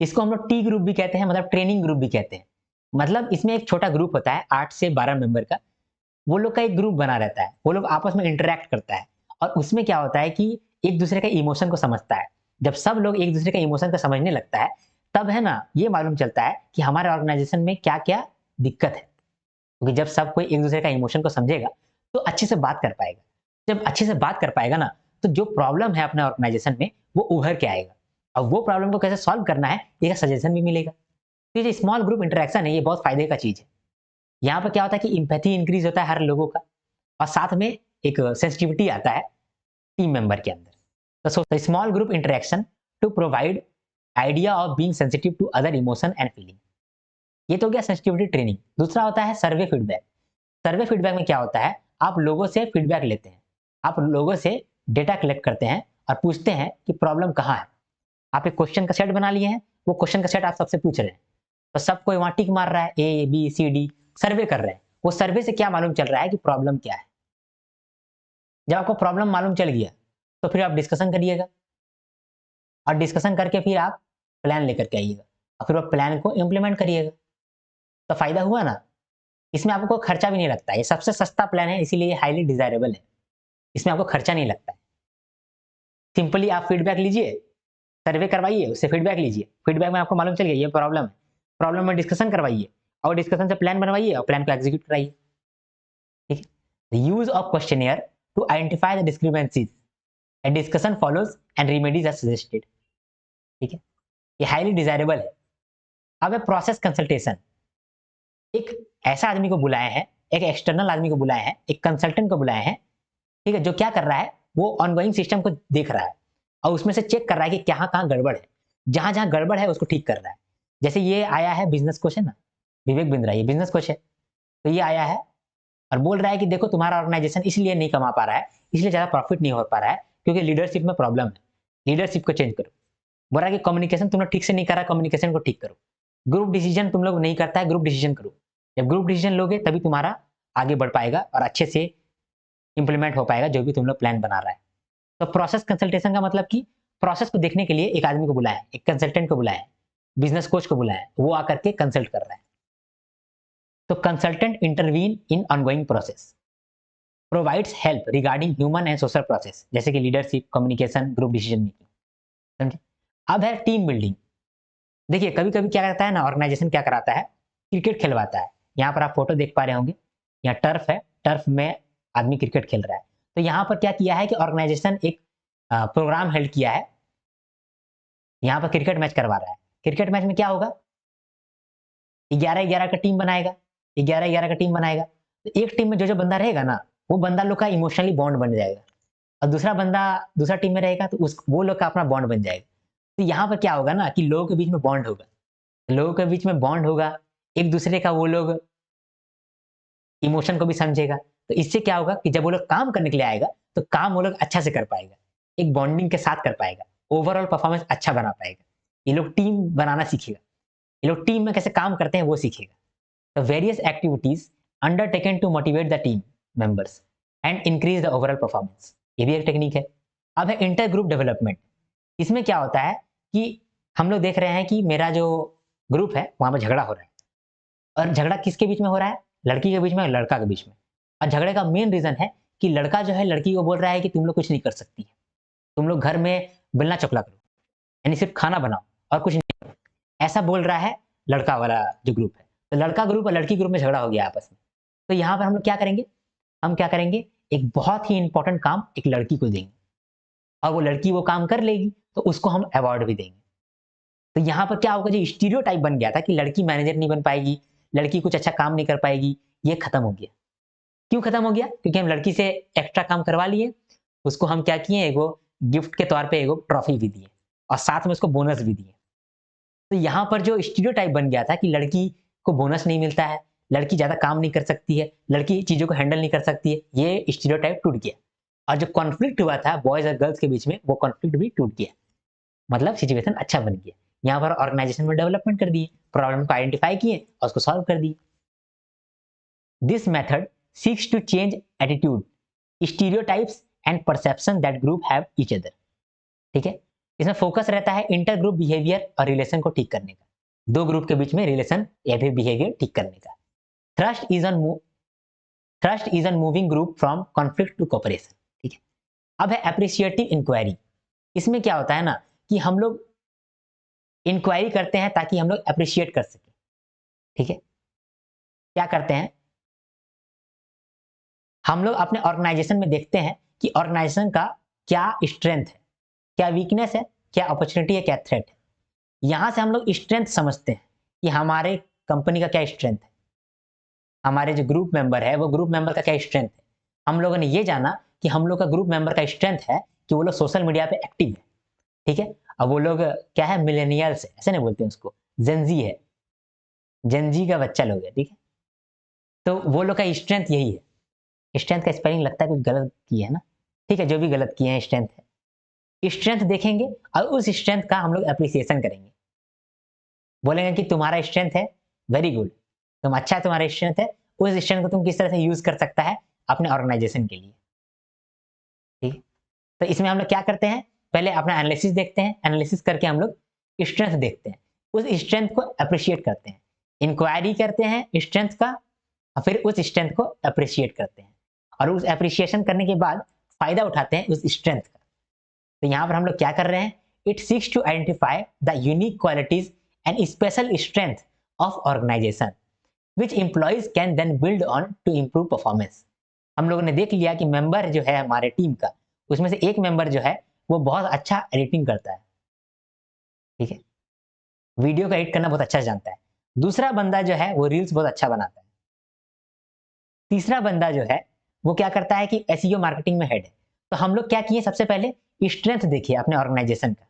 इसको हम लोग टी ग्रुप भी कहते हैं, मतलब ट्रेनिंग ग्रुप भी कहते हैं। मतलब इसमें एक छोटा ग्रुप होता है 8 से 12 मेंबर का, वो लोग का एक ग्रुप बना रहता है, वो लोग आपस में इंटरेक्ट करता है और उसमें क्या होता है कि एक दूसरे का इमोशन को समझता है। जब सब लोग एक दूसरे का इमोशन को समझने लगता है तब है ना ये मालूम चलता है कि हमारे ऑर्गेनाइजेशन में क्या क्या दिक्कत है। क्योंकि जब सब कोई एक दूसरे का इमोशन को समझेगा तो अच्छे से बात कर पाएगा। जब अच्छे से बात कर पाएगा ना तो जो प्रॉब्लम है अपने ऑर्गेनाइजेशन में वो उभर के आएगा और वो प्रॉब्लम को कैसे सॉल्व करना है ये सजेशन भी मिलेगा। तो ये जो स्मॉल ग्रुप इंटरेक्शन है ये बहुत फायदे का चीज है। यहाँ पर क्या होता है कि एम्पैथी इंक्रीज होता है हर लोगों का और साथ में एक सेंसिटिविटी आता है टीम मेंबर के अंदर। तो small group interaction to provide idea of being sensitive to other emotion and feeling. ये तो गया सेंसिटिविटी ट्रेनिंग। दूसरा होता है सर्वे फीडबैक। सर्वे फीडबैक में क्या होता है, आप लोगों से फीडबैक लेते हैं, आप लोगों से डेटा कलेक्ट करते हैं और पूछते हैं कि प्रॉब्लम कहाँ है। आप एक क्वेश्चन का सेट बना लिए हैं, वो क्वेश्चन का सेट आप सबसे पूछ रहे हैं, तो सब कोई वहां टिक मार रहा है, ए बी सी डी सर्वे कर रहे हैं। वो सर्वे से क्या मालूम चल रहा है कि प्रॉब्लम क्या है। जब आपको प्रॉब्लम मालूम चल गया तो फिर आप डिस्कशन करिएगा और डिस्कशन करके फिर आप प्लान लेकर के आइएगा और फिर वो प्लान को इम्प्लीमेंट करिएगा। तो फायदा हुआ ना। इसमें आपको खर्चा भी नहीं लगता है, ये सबसे सस्ता प्लान है इसीलिए ये हाईली डिजायरेबल है। इसमें आपको खर्चा नहीं लगता है। सिंपली आप फीडबैक लीजिए, सर्वे करवाइए, उससे फीडबैक लीजिए, फीडबैक में आपको मालूम चल गया ये प्रॉब्लम है, प्रॉब्लम में डिस्कशन करवाइए और डिस्कशन से प्लान बनवाइए और प्लान को एग्जीक्यूट कराइए। ठीक है, the use of questionnaire to identify the discrepancies and discussion follows and remedies are suggested. ठीक है, ये हाईली डिजायरेबल है। अब है प्रोसेस कंसल्टेशन। एक ऐसा आदमी को बुलाए हैं, एक एक्सटर्नल आदमी को बुलाए हैं, एक कंसल्टेंट को बुलाए हैं। ठीक है, जो क्या कर रहा है वो ऑनगोइंग सिस्टम को देख रहा है और उसमें से चेक कर रहा है कि कहाँ कहाँ गड़बड़ है, जहां जहां गड़बड़ है उसको ठीक कर रहा है। जैसे ये आया है बिजनेस कोच है ना, विवेक बिंद्रा, ये बिजनेस कोच है। तो ये आया है और बोल रहा है कि देखो तुम्हारा ऑर्गेनाइजेशन इसलिए नहीं कमा पा रहा है, इसलिए ज्यादा प्रॉफिट नहीं हो पा रहा है क्योंकि लीडरशिप में प्रॉब्लम है, लीडरशिप को चेंज करो। बोल रहा है कि कम्युनिकेशन तुम लोग ठीक से नहीं कर रहा, कम्युनिकेशन को ठीक करो। ग्रुप डिसीजन तुम लोग नहीं करता है, ग्रुप डिसीजन करो। जब ग्रुप डिसीजन लोगे तभी तुम्हारा आगे बढ़ पाएगा और अच्छे से इंप्लीमेंट हो पाएगा जो भी तुम लोग प्लान बना रहा है। तो प्रोसेस कंसल्टेशन का मतलब कि प्रोसेस को देखने के लिए एक आदमी को बुलाया है, एक कंसल्टेंट को बुलाया है, बिजनेस कोच को बुलाया है, वो आकर के कंसल्ट कर रहा है। तो consultant intervene in ongoing process, provides help regarding human and social process जैसे कि leadership, communication, group decision making. समझे। अब है टीम बिल्डिंग। देखिए कभी कभी क्या करता है ना, ऑर्गेनाइजेशन क्या कराता है, क्रिकेट खिलवाता है। यहाँ पर आप फोटो देख पा रहे होंगे, यहाँ टर्फ है, टर्फ में आदमी क्रिकेट खेल रहा है। तो यहाँ पर क्या किया है कि ऑर्गेनाइजेशन एक प्रोग्राम हेल्ड किया है, यहाँ पर क्रिकेट मैच करवा रहा है। क्रिकेट मैच में क्या होगा, 11-11 का टीम बनाएगा, 11-11 का टीम बनाएगा। तो एक टीम में जो जो बंदा रहेगा ना, वो बंदा लोग का इमोशनली बॉन्ड बन जाएगा और दूसरा बंदा दूसरा टीम में रहेगा तो उस वो लोग का अपना बॉन्ड बन जाएगा। तो यहाँ पर क्या होगा ना कि लोगों के बीच में बॉन्ड होगा, लोगों के बीच में बॉन्ड होगा, एक दूसरे का वो लोग इमोशन को भी समझेगा। तो इससे क्या होगा कि जब वो लोग काम करने के लिए आएगा तो काम वो लोग अच्छा से कर पाएगा, एक बॉन्डिंग के साथ कर पाएगा, ओवरऑल परफॉर्मेंस अच्छा बना पाएगा। ये लोग टीम बनाना सीखेगा, ये लोग टीम में कैसे काम करते हैं वो सीखेगा। तो various activities undertaken to motivate the team members and increase the overall performance. ये भी एक टेक्निक है। अब है इंटर ग्रुप डेवलपमेंट। इसमें क्या होता है कि हम लोग देख रहे हैं कि मेरा जो ग्रुप है वहां पर झगड़ा हो रहा है, और झगड़ा किसके बीच में हो रहा है? लड़की के बीच में और लड़का के बीच में। और झगड़े का मेन रीजन है कि लड़का जो है लड़की को बोल रहा है कि तुम लोग कुछ नहीं कर सकती है, तुम लोग घर में बेलना चकला करो, यानी सिर्फ खाना बनाओ और कुछ नहीं करो, ऐसा बोल रहा है लड़का वाला जो ग्रुप है। तो लड़का ग्रुप और लड़की ग्रुप में झगड़ा हो गया आपस में। तो यहाँ पर हम लोग क्या करेंगे? हम क्या करेंगे, एक बहुत ही इंपॉर्टेंट काम एक लड़की को देंगे, और वो लड़की वो काम कर लेगी तो उसको हम अवार्ड भी देंगे। तो यहाँ पर क्या होगा, जो स्टीरियोटाइप बन गया था कि लड़की मैनेजर नहीं बन पाएगी, लड़की कुछ अच्छा काम नहीं कर पाएगी, ये खत्म हो गया। क्यों खत्म हो गया? क्योंकि हम लड़की से एक्स्ट्रा काम करवा लिए, उसको हम क्या किए, एगो गिफ्ट के तौर पे एगो ट्रॉफी भी दिए और साथ में उसको बोनस भी दिए। तो यहाँ पर जो स्टीरियोटाइप बन गया था कि लड़की को बोनस नहीं मिलता है, लड़की ज्यादा काम नहीं कर सकती है, लड़की चीजों को हैंडल नहीं कर सकती है, ये स्टीरियोटाइप टूट गया। और जो कॉन्फ्लिक्ट हुआ था बॉयज और गर्ल्स के बीच में, वो कॉन्फ्लिक्ट भी टूट गया। मतलब सिचुएशन अच्छा बन गया। यहाँ पर ऑर्गेनाइजेशन में डेवलपमेंट कर दिए, प्रॉब्लम को आइडेंटिफाई किए और उसको सॉल्व कर दिए। This method seeks to change attitude, stereotypes and perception that group have each other. ठीक है, इसमें फोकस रहता है इंटर ग्रुप बिहेवियर और रिलेशन को ठीक करने का, दो ग्रुप के बीच में रिलेशन या फिर बिहेवियर ठीक करने का। Thrust is on moving group from conflict to cooperation. ठीक है, अब है अप्रिशिएटिव इंक्वायरी। इसमें क्या होता है ना कि हम लोग इंक्वायरी करते हैं ताकि हम लोग अप्रिशिएट कर सकें। ठीक है, क्या करते हैं, हम लोग अपने ऑर्गेनाइजेशन में देखते हैं कि ऑर्गेनाइजेशन का क्या स्ट्रेंथ है, क्या वीकनेस है, क्या अपॉर्चुनिटी है, क्या थ्रेट है। यहां से हम लोग स्ट्रेंथ समझते हैं कि हमारे कंपनी का क्या स्ट्रेंथ है, हमारे जो ग्रुप मेंबर है वो ग्रुप मेंबर का क्या स्ट्रेंथ है। हम लोगों ने ये जाना कि हम लोग का ग्रुप मेंबर का स्ट्रेंथ है कि वो लोग सोशल मीडिया पे एक्टिव है। ठीक है, अब वो लोग क्या है, मिलेनियल्स है, ऐसे नहीं बोलते हैं उसको, जेनजी है, जेनजी का बच्चा लोग है। ठीक है, तो वो लोग का स्ट्रेंथ यही है। स्ट्रेंथ का स्पेलिंग लगता है कुछ गलत किए है ना, ठीक है, जो भी गलत किए हैं स्ट्रेंथ है। स्ट्रेंथ देखेंगे और उस स्ट्रेंथ का हम लोग अप्रिसिएशन करेंगे, बोलेंगे कि तुम्हारा स्ट्रेंथ है, वेरी गुड, तुम अच्छा है, तुम्हारा स्ट्रेंथ है, उस स्ट्रेंथ को तुम किस तरह से यूज कर सकता है अपने ऑर्गेनाइजेशन के लिए। ठीक है, तो इसमें हम लोग क्या करते हैं, पहले अपना एनालिसिस देखते हैं, एनालिसिस करके हम लोग स्ट्रेंथ देखते हैं, उस स्ट्रेंथ को अप्रिशिएट करते हैं, इंक्वायरी करते हैं स्ट्रेंथ का, और फिर उस स्ट्रेंथ को अप्रिशिएट करते हैं, और उस अप्रिशिएशन करने के बाद फायदा उठाते हैं उस स्ट्रेंथ का। तो यहाँ पर हम लोग क्या कर रहे हैं, it seeks to identify the unique qualities and special strength of organization which employees can then build on to improve performance. हम लोगों ने देख लिया कि मेंबर जो है हमारे टीम का, उसमें से एक मेंबर जो है वो बहुत अच्छा एडिटिंग करता है। ठीक है, वीडियो को एडिट करना बहुत अच्छा जानता है। दूसरा बंदा जो है वो रील्स बहुत अच्छा बनाता है। तीसरा बंदा जो है वो क्या करता है कि एसईओ मार्केटिंग में हेड है। तो हम लोग क्या किए, सबसे पहले स्ट्रेंथ देखिए अपने ऑर्गेनाइजेशन का।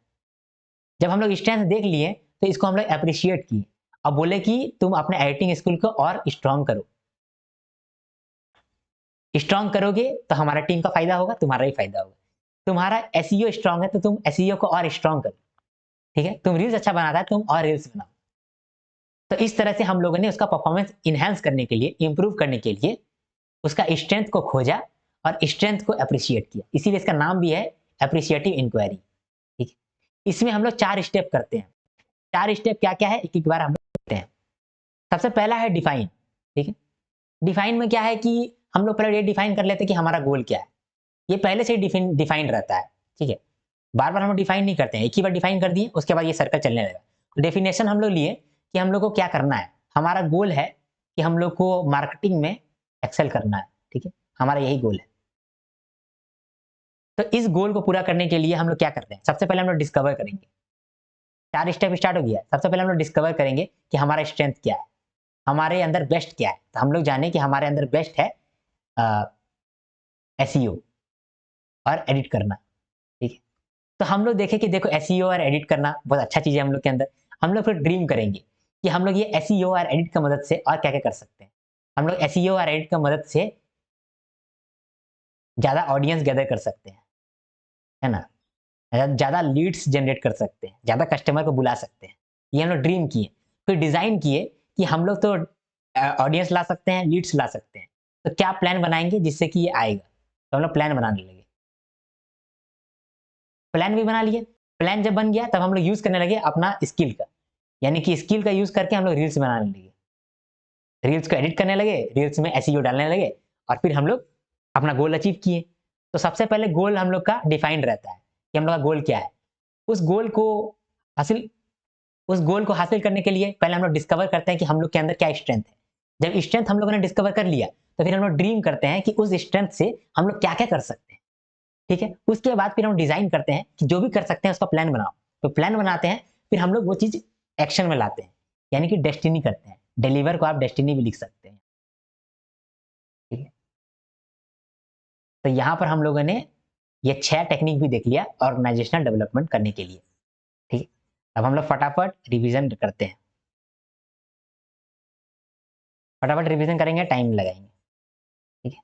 जब हम लोग स्ट्रेंथ देख लिए तो इसको हम लोग अप्रिशिएट किए, अब बोले कि तुम अपने एडिटिंग स्किल को और स्ट्रांग करो। स्ट्रांग करोगे तो हमारा टीम का फायदा होगा, तुम्हारा ही फायदा होगा। तुम्हारा एसईओ स्ट्रांग है तो तुम एसईओ को और स्ट्रांग करो। ठीक है, तुम रील्स अच्छा बनाता है, तुम और रील्स बनाओ। तो इस तरह से हम लोगों ने उसका परफॉर्मेंस इनहेंस करने के लिए, इंप्रूव करने के लिए उसका स्ट्रेंथ को खोजा और स्ट्रेंथ को अप्रिशिएट किया, इसीलिए इसका नाम भी है अप्रिशिएटिव इंक्वायरी। ठीक है, इसमें हम लोग 4 स्टेप करते हैं। 4 स्टेप क्या क्या है, एक एक बार हम लोग करते हैं। सबसे पहला है डिफाइन। ठीक है, डिफाइन में क्या है कि हम लोग पहले ये डिफाइन कर लेते हैं कि हमारा गोल क्या है, ये पहले से ही डिफाइन रहता है। ठीक है, बार बार हम लोग डिफाइन नहीं करते हैं, एक ही बार डिफाइन कर दिए उसके बाद ये सर्कल चलने लगेगा। तो डेफिनेशन हम लोग लिए कि हम लोग को क्या करना है, हमारा गोल है कि हम लोग को मार्केटिंग में एक्सेल करना है। ठीक है, हमारा यही गोल है। तो इस गोल को पूरा करने के लिए हम लोग क्या करते हैं, सबसे पहले हम लोग डिस्कवर करेंगे। 4 स्टेप स्टार्ट हो गया। सबसे पहले हम लोग डिस्कवर करेंगे कि हमारा स्ट्रेंथ क्या है, हमारे अंदर बेस्ट क्या है। तो हम लोग जाने कि हमारे अंदर बेस्ट है एसईओ और एडिट करना। ठीक है, तो हम लोग देखें कि देखो एसईओ और एडिट करना बहुत अच्छा चीज है हम लोग के अंदर। हम लोग फिर ड्रीम करेंगे कि हम लोग ये एसईओ और एडिट की मदद से और क्या क्या कर सकते हैं। हम लोग एसईओ और एडिट की मदद से ज्यादा ऑडियंस गैदर कर सकते हैं, है ना, ज्यादा लीड्स जनरेट कर सकते हैं, ज्यादा कस्टमर को बुला सकते हैं। ये हम लोग ड्रीम किए। फिर डिजाइन किए कि हम लोग तो ऑडियंस ला सकते हैं, लीड्स ला सकते हैं। तो क्या प्लान बनाएँगे जिससे कि ये आएगा? तो हम लोग प्लान बनाने लगे। प्लान भी बना लिए, प्लान जब बन गया तब हम लोग यूज़ करने लगे अपना स्किल का, यानी कि स्किल का यूज़ करके हम लोग रील्स बनाने लगे। रील्स को एडिट करने लगे, रील्स में एसईओ डालने लगे और फिर हम लोग अपना गोल अचीव किए। तो सबसे पहले गोल हम लोग का डिफाइंड रहता है कि हम लोग का गोल क्या है। उस गोल को हासिल उस गोल को हासिल करने के लिए पहले हम लोग डिस्कवर करते हैं कि हम लोग के अंदर क्या स्ट्रेंथ है। जब स्ट्रेंथ हम लोगों ने डिस्कवर कर लिया, तो फिर हम लोग ड्रीम करते हैं कि उस स्ट्रेंथ से हम लोग क्या-क्या कर सकते हैं, ठीक है? उसके बाद फिर हम डिज़ाइन करते हैं कि जो भी कर सकते हैं उसका प्लान बनाओ। तो प्लान बनाते हैं, फिर हम लोग वो चीज़ एक्शन में लाते हैं, यानी कि डेस्टिनी करते हैं। डिलीवर को आप डेस्टिनी भी लिख सकते हैं, ठीक है? तो यहाँ पर हम लोगों ने ये 6 टेक्निक भी देख लिया ऑर्गेनाइजेशनल डेवलपमेंट करने के लिए, ठीक है? अब हम लोग फटाफट रिवीजन करते हैं। फटाफट रिवीजन करेंगे, टाइम लगाएँगे, ठीक है?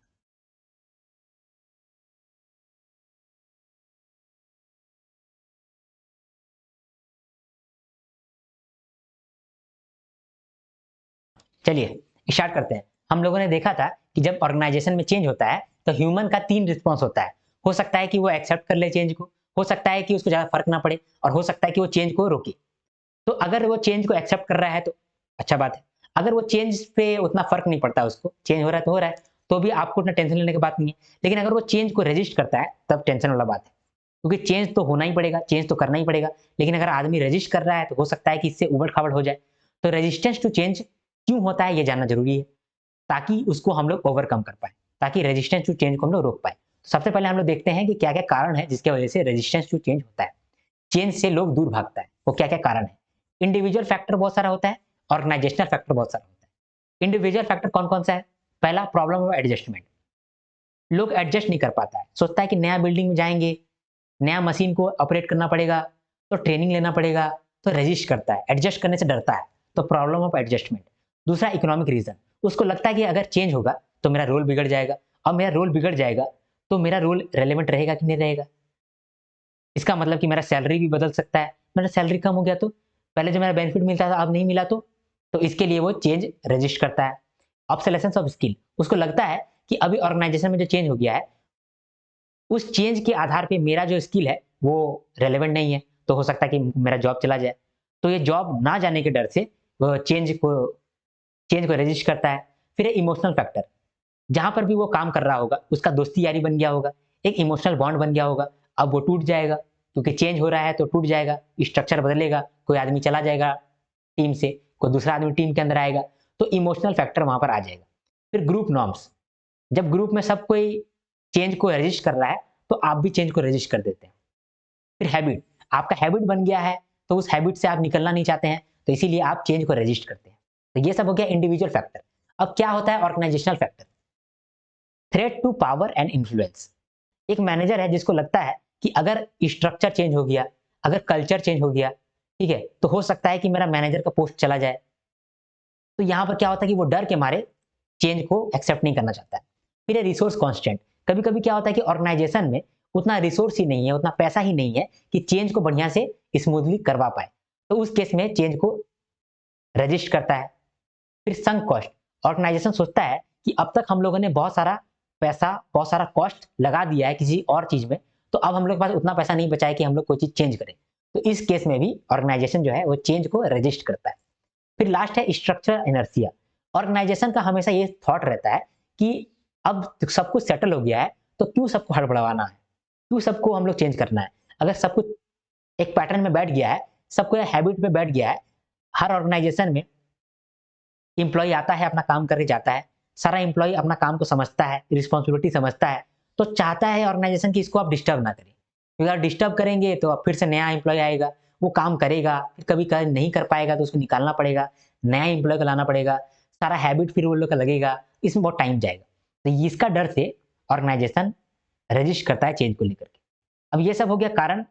चलिए स्टार्ट करते हैं। हम लोगों ने देखा था कि जब ऑर्गेनाइजेशन में चेंज होता है, तो ह्यूमन का 3 रिस्पॉन्स होता है। हो सकता है कि वो एक्सेप्ट कर ले चेंज को, हो सकता है कि उसको ज़्यादा फ़र्क ना पड़े और हो सकता है कि वो चेंज को रोके। तो अगर वो चेंज को एक्सेप्ट कर रहा है तो अच्छा बात है। अगर वो चेंज पे उतना फ़र्क नहीं पड़ता उसको, चेंज हो रहा है तो हो रहा है, तो भी आपको उतना टेंशन लेने की बात नहीं है। लेकिन अगर वो चेंज को रेज़िस्ट करता है, तब टेंशन वाला बात है। क्योंकि चेंज तो होना ही पड़ेगा, चेंज तो करना ही पड़ेगा। लेकिन अगर आदमी रेज़िस्ट कर रहा है, तो हो सकता है कि इससे ऊबड़-खाबड़ हो जाए। तो रेज़िस्टेंस टू चेंज क्यों होता है, ये जानना ज़रूरी है, ताकि उसको हम लोग ओवरकम कर पाएँ, ताकि रेज़िस्टेंस टू चेंज को हम लोग रोक पाएँ। तो सबसे पहले हम लोग देखते हैं कि क्या-क्या कारण है, जिसकी वजह से रेज़िस्टेंस टू चेंज होता है। चेंज से लोग दूर भागता है, वो क्या-क्या कारण है? इंडिविजुअल फैक्टर बहुत सारा होता है, ऑर्गेनाइजेशनल फैक्टर बहुत सारा होता है। इंडिविजुअल फैक्टर कौन-कौन सा है? पहला प्रॉब्लम ऑफ एडजस्टमेंट। लोग एडजस्ट नहीं कर पाता है, सोचता है कि नया बिल्डिंग में जाएँगे, नया मशीन को ऑपरेट करना पड़ेगा, तो ट्रेनिंग लेना पड़ेगा, तो रेजिस्ट करता है, एडजस्ट करने से डरता है, तो प्रॉब्लम ऑफ एडजस्टमेंट। दूसरा इकोनॉमिक रीज़न, उसको लगता है कि अगर चेंज होगा, तो मेरा रोल बिगड़ जाएगा और मेरा रोल बिगड़ जाएगा, तो मेरा रोल रेलेवेंट रहेगा कि नहीं रहेगा? इसका मतलब कि मेरा सैलरी भी बदल सकता है, मेरा सैलरी कम हो गया तो? पहले जो मेरा बेनिफिट मिलता था, अब नहीं मिला तो? तो इसके लिए वो चेंज रेजिस्ट करता है। ऑब्सोलेसेंस ऑफ स्किल, उसको लगता है कि अभी ऑर्गेनाइजेशन में जो चेंज हो गया है, उस चेंज के आधार पे मेरा जो स्किल है, वो रेलेवेंट नहीं है, तो हो सकता है कि मेरा जॉब चला जाए। तो ये जॉब ना जाने के डर से वो चेंज को रेजिस्ट करता है। फिर है इमोशनल फैक्टर, जहाँ पर भी वो काम कर रहा होगा, उसका दोस्ती यारी बन गया होगा, एक इमोशनल बॉन्ड बन गया होगा, अब वो टूट जाएगा, क्योंकि चेंज हो रहा है तो टूट जाएगा, स्ट्रक्चर बदलेगा, कोई आदमी चला जाएगा टीम से, कोई दूसरा आदमी टीम के अंदर आएगा, तो इमोशनल फैक्टर वहाँ पर आ जाएगा। फिर ग्रुप नॉर्म्स, जब ग्रुप में सब कोई चेंज को रेजिस्ट कर रहा है, तो आप भी चेंज को रेजिस्ट कर देते हैं। फिर हैबिट, आपका हैबिट बन गया है, तो उस हैबिट से आप निकलना नहीं चाहते हैं, तो इसीलिए आप चेंज को रेजिस्ट करते हैं। तो ये सब हो गया इंडिविजुअल फैक्टर। अब क्या होता है organizational factor? Threat to power and influence. एक मैनेजर है जिसको लगता है कि अगर स्ट्रक्चर चेंज हो गया, अगर कल्चर चेंज हो गया, ठीक है, तो हो सकता है कि मेरा मैनेजर का पोस्ट चला जाए। तो यहाँ पर क्या होता है कि वो डर के मारे चेंज को एक्सेप्ट नहीं करना चाहता है। फिर है रिसोर्स कांस्टेंट। कभी-कभी क्या होता है कि ऑर्गेनाइजेशन में उतना रिसोर्स ही नहीं है, उतना पैसा ही नहीं है कि चेंज को बढ़िया से स्मूथली करवा पाए। तो उस केस में चेंज को रजिस्ट करता है। फिर संक कॉस्ट, ऑर्गेनाइजेशन सोचता है कि अब तक हम लोगों ने बहुत सारा पैसा, बहुत सारा कॉस्ट लगा दिया है किसी और चीज़ में, तो अब हम लोग के पास उतना पैसा नहीं बचा है कि हम लोग कोई चीज़ चेंज करें। तो इस केस में भी ऑर्गेनाइजेशन जो है वो चेंज को रजिस्ट करता है। फिर लास्ट है स्ट्रक्चरल इनर्शिया। ऑर्गेनाइजेशन का हमेशा ये थॉट रहता है कि अब सब कुछ सेटल हो गया है, तो क्यों सबको हड़बड़ाना है? क्यों सबको हम लोग चेंज करना है? अगर सब कुछ एक पैटर्न में बैठ गया है, सबको हैबिट में बैठ गया है, हर ऑर्गेनाइजेशन में एम्प्लॉयी आता है, अपना काम करके जाता है, सारा एम्प्लॉयी अपना काम को समझता है, रिस्पॉन्सिबिलिटी समझता है, तो चाहता है ऑर्गेनाइजेशन कि इसको आप डिस्टर्ब ना करें। क्योंकि अगर डिस्टर्ब करेंगे तो अब फिर से नया एम्प्लॉयी आएगा, वो काम करेगा, फिर कभी नहीं कर पाएगा तो उसको निकालना पड़ेगा, नया एम्प्लॉयी को लाना पड़ेगा, सारा हैबिट फिर वो लोग का लगेगा, इसमें बहुत टाइम जाएगा। तो इसका डर से ऑर्गेनाइजेशन रजिस्ट करता है चेंज को लेकर के। अब ये सब हो गया कारण,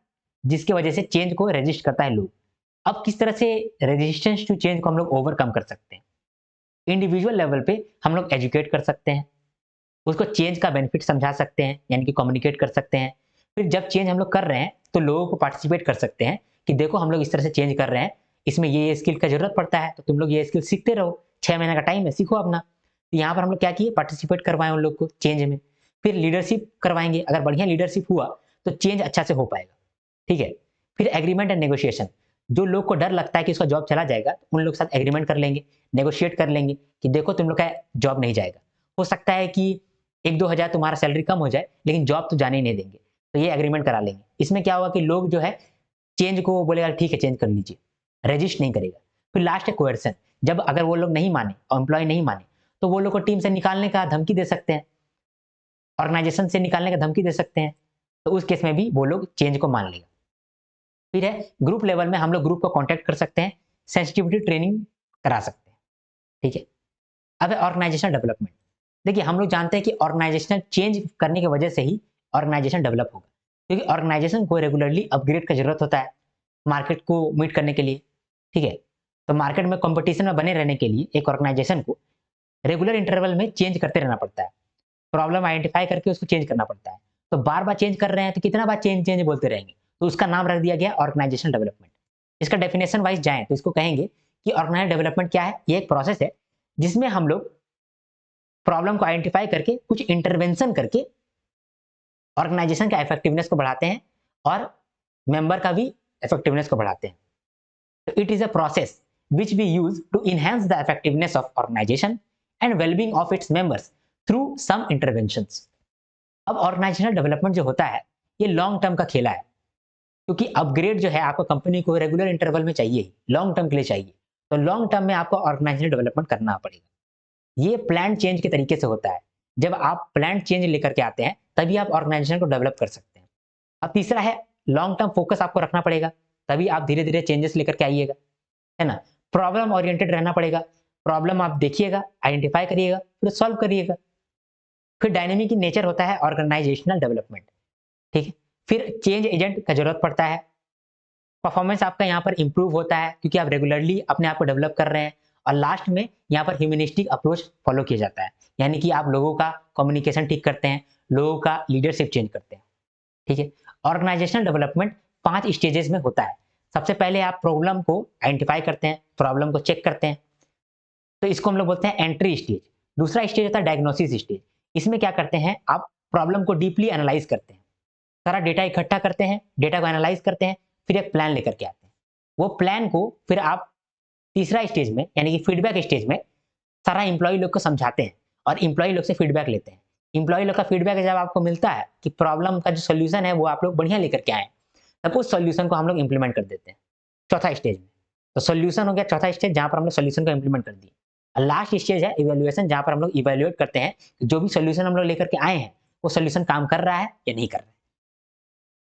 जिसकी वजह से चेंज को रजिस्ट करता है लोग। अब किस तरह से रेजिस्टेंस टू चेंज को हम लोग ओवरकम कर सकते हैं? इंडिविजुअल लेवल पे हम लोग एजुकेट कर सकते हैं, उसको चेंज का बेनिफिट समझा सकते हैं, यानी कि कम्युनिकेट कर सकते हैं। फिर जब चेंज हम लोग कर रहे हैं, तो लोगों को पार्टिसिपेट कर सकते हैं कि देखो हम लोग इस तरह से चेंज कर रहे हैं, इसमें ये स्किल का ज़रूरत पड़ता है, तो तुम लोग ये स्किल सीखते रहो, 6 महीने का टाइम है, सीखो अपना। तो यहाँ पर हम लोग क्या किए, पार्टिसिपेट करवाएं उन लोग को चेंज में। फिर लीडरशिप करवाएंगे, अगर बढ़िया लीडरशिप हुआ तो चेंज अच्छा से हो पाएगा, ठीक है। फिर एग्रीमेंट एंड नेगोशिएशन, जो लोग को डर लगता है कि उसका जॉब चला जाएगा, उन लोग के साथ एग्रीमेंट कर लेंगे, नेगोशिएट कर लेंगे कि देखो तुम लोग का जॉब नहीं जाएगा, हो सकता है कि 1-2 हज़ार तुम्हारा सैलरी कम हो जाए, लेकिन जॉब तो जाने ही नहीं देंगे। तो ये एग्रीमेंट करा लेंगे। इसमें क्या होगा कि लोग जो है चेंज को बोलेगा ठीक है चेंज कर लीजिए, रजिस्ट नहीं करेगा। फिर लास्ट है कोएर्सन, जब अगर वो लोग नहीं माने, एम्प्लॉय नहीं माने, तो वो लोग को टीम से निकालने का धमकी दे सकते हैं, ऑर्गेनाइजेशन से निकालने का धमकी दे सकते हैं। तो उस केस में भी वो लोग चेंज को मान लेगा। फिर है ग्रुप लेवल में हम लोग ग्रुप को कांटेक्ट कर सकते हैं, सेंसिटिविटी ट्रेनिंग करा सकते हैं, ठीक है। अब है ऑर्गेनाइजेशन डेवलपमेंट। देखिए हम लोग जानते हैं कि ऑर्गेनाइजेशनल चेंज करने की वजह से ही ऑर्गेनाइजेशन डेवलप होगा, क्योंकि ऑर्गेनाइजेशन को रेगुलरली अपग्रेड का जरूरत होता है मार्केट को मीट करने के लिए, ठीक है। तो मार्केट में कंपटीशन में बने रहने के लिए एक ऑर्गेनाइजेशन को रेगुलर इंटरवल में चेंज करते रहना पड़ता है, प्रॉब्लम आइडेंटिफाई करके उसको चेंज करना पड़ता है। तो बार बार चेंज कर रहे हैं तो कितना बार चेंज चेंज बोलते रहेंगे, तो उसका नाम रख दिया गया ऑर्गेनाइजेशन डेवलपमेंट। इसका डेफिनेशन वाइज जाएं तो इसको कहेंगे कि ऑर्गेनाइजेशन डेवलपमेंट क्या है, ये एक प्रोसेस है जिसमें हम लोग प्रॉब्लम को आइडेंटिफाई करके कुछ इंटरवेंशन करके ऑर्गेनाइजेशन का इफेक्टिवनेस को बढ़ाते हैं और मेंबर का भी इफेक्टिवनेस को बढ़ाते हैं। तो it is a process which we use to enhance the effectiveness of organization and well-being of its members through some interventions। अब ऑर्गेनाइजेशनल डेवलपमेंट जो होता है ये लॉन्ग टर्म का खेला है, क्योंकि अपग्रेड जो है आपको कंपनी को रेगुलर इंटरवल में चाहिए, लॉन्ग टर्म के लिए चाहिए। तो लॉन्ग टर्म में आपको ऑर्गेनाइजेशनल डेवलपमेंट करना पड़ेगा। ये प्लान चेंज के तरीके से होता है, जब आप प्लान चेंज लेकर के आते हैं तभी आप ऑर्गेनाइजेशन को डेवलप कर सकते हैं। अब तीसरा है लॉन्ग टर्म फोकस आपको रखना पड़ेगा, तभी आप धीरे धीरे चेंजेस लेकर के आइएगा, है ना। प्रॉब्लम ओरिएंटेड रहना पड़ेगा, प्रॉब्लम आप देखिएगा, आइडेंटिफाई करिएगा, फिर सॉल्व करिएगा। फिर डायनेमिक इन नेचर होता है ऑर्गेनाइजेशनल डेवलपमेंट, ठीक है। फिर चेंज एजेंट का जरूरत पड़ता है, परफॉर्मेंस आपका यहाँ पर इंप्रूव होता है क्योंकि आप रेगुलरली अपने आप को डेवलप कर रहे हैं। और लास्ट में यहाँ पर ह्यूमनिस्टिक अप्रोच फॉलो किया जाता है, यानी कि आप लोगों का कम्युनिकेशन ठीक करते हैं, लोगों का लीडरशिप चेंज करते हैं, ठीक है। ऑर्गेनाइजेशनल डेवलपमेंट 5 स्टेजेस में होता है। सबसे पहले आप प्रॉब्लम को आइडेंटिफाई करते हैं, प्रॉब्लम को चेक करते हैं, तो इसको हम लोग बोलते हैं एंट्री स्टेज। दूसरा स्टेज होता है डायग्नोसिस स्टेज। इसमें क्या करते हैं, आप प्रॉब्लम को डीपली एनालाइज करते हैं, सारा डेटा इकट्ठा करते हैं, डेटा को एनालाइज करते हैं, फिर एक प्लान लेकर के आते हैं। वो प्लान को फिर आप तीसरा स्टेज में यानी कि फीडबैक स्टेज में सारा इंप्लॉय लोग को समझाते हैं और इंप्लॉय लोग से फीडबैक लेते हैं। इंप्लॉय लोग का फीडबैक जब आपको मिलता है कि प्रॉब्लम का जो सोल्यूशन है वो आप लोग बढ़िया लेकर के आए, तब उस सोल्यूशन को हम लोग इंप्लीमेंट कर देते हैं चौथा स्टेज में। तो सोल्यूशन हो गया चौथा स्टेज, जहां पर हम लोग सोल्यूशन को इंप्लीमेंट कर दिए। लास्ट स्टेज है इवैल्यूएशन, जहां पर हम लोग इवैल्यूएट करते हैं कि जो भी सोल्यूशन हम लोग लेकर के आए हैं वो सोल्यूशन काम कर रहा है या नहीं कर रहा है।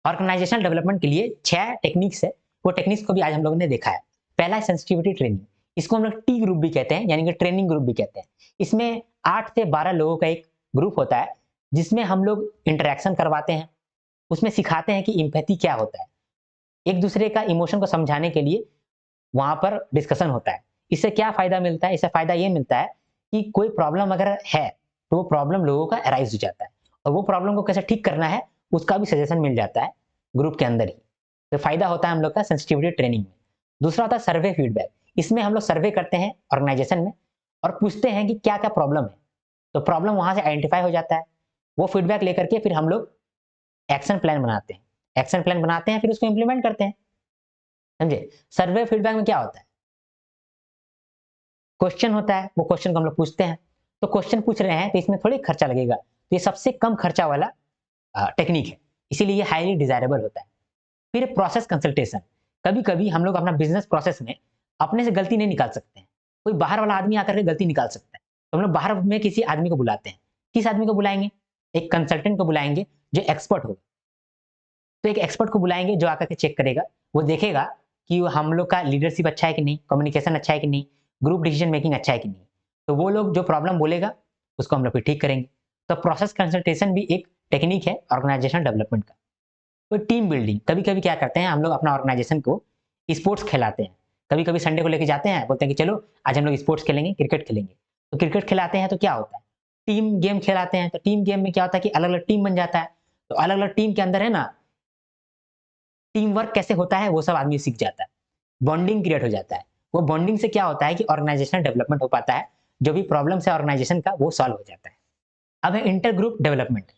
ऑर्गेनाइजेशनल डेवलपमेंट के लिए 6 टेक्निक्स है, वो टेक्निक्स को भी आज हम लोगों ने देखा है। पहला है सेंसिटिविटी ट्रेनिंग, इसको हम लोग टी ग्रुप भी कहते हैं, यानी कि ट्रेनिंग ग्रुप भी कहते हैं। इसमें 8 से 12 लोगों का एक ग्रुप होता है जिसमें हम लोग इंटरेक्शन करवाते हैं, उसमें सिखाते हैं कि एम्पैथी क्या होता है, एक दूसरे का इमोशन को समझाने के लिए वहां पर डिस्कशन होता है। इससे क्या फायदा मिलता है, इससे फायदा ये मिलता है कि कोई प्रॉब्लम अगर है तो वो प्रॉब्लम लोगों का अराइज हो जाता है और वो प्रॉब्लम को कैसे ठीक करना है उसका भी सजेशन मिल जाता है ग्रुप के अंदर ही। तो फायदा होता है हम लोग का सेंसिटिविटी ट्रेनिंग में। दूसरा होता है सर्वे फीडबैक। इसमें हम लोग सर्वे करते हैं ऑर्गेनाइजेशन में और पूछते हैं कि क्या क्या प्रॉब्लम है, तो प्रॉब्लम वहां से आइडेंटिफाई हो जाता है। वो फीडबैक लेकर के फिर हम लोग एक्शन प्लान बनाते हैं, एक्शन प्लान बनाते हैं फिर उसको इंप्लीमेंट करते हैं, समझे। सर्वे फीडबैक में क्या होता है, क्वेश्चन होता है, वो क्वेश्चन को हम लोग पूछते हैं। तो क्वेश्चन पूछ रहे हैं तो इसमें थोड़ी खर्चा लगेगा, तो ये सबसे कम खर्चा वाला टेक्निक है, इसीलिए ये हाईली डिजायरेबल होता है। फिर प्रोसेस कंसल्टेशन, कभी कभी हम लोग अपना बिजनेस प्रोसेस में अपने से गलती नहीं निकाल सकते हैं, कोई बाहर वाला आदमी आकर के गलती निकाल सकता है, तो हम लोग बाहर में किसी आदमी को बुलाते हैं। किस आदमी को बुलाएंगे, एक कंसल्टेंट को बुलाएंगे जो एक्सपर्ट होगा। तो एक एक्सपर्ट को बुलाएंगे जो आकर के चेक करेगा, वो देखेगा कि हम लोग का लीडरशिप अच्छा है कि नहीं, कम्युनिकेशन अच्छा है कि नहीं, ग्रुप डिसीजन मेकिंग अच्छा है कि नहीं। तो वो लोग जो प्रॉब्लम बोलेगा उसको हम लोग फिर ठीक करेंगे। तो प्रोसेस कंसल्टेशन भी एक टेक्निक है ऑर्गेनाइजेशन डेवलपमेंट का। तो टीम बिल्डिंग, कभी कभी क्या करते हैं हम लोग अपना ऑर्गेनाइजेशन को स्पोर्ट्स खिलाते हैं, कभी कभी संडे को लेके जाते हैं, बोलते हैं कि चलो आज हम लोग स्पोर्ट्स खेलेंगे, क्रिकेट खेलेंगे। तो क्रिकेट खिलाते हैं तो क्या होता है, टीम गेम खिलाते हैं, तो टीम गेम में क्या होता है कि अलग अलग टीम बन जाता है। तो अलग अलग टीम के अंदर है ना, टीम वर्क कैसे होता है वो सब आदमी सीख जाता है, बॉन्डिंग क्रिएट हो जाता है। वो बॉन्डिंग से क्या होता है कि ऑर्गेनाइजेशनल डेवलपमेंट हो पाता है, जो भी प्रॉब्लम्स है ऑर्गेनाइजेशन का वो सॉल्व हो जाता है। अब है इंटर ग्रुप डेवलपमेंट।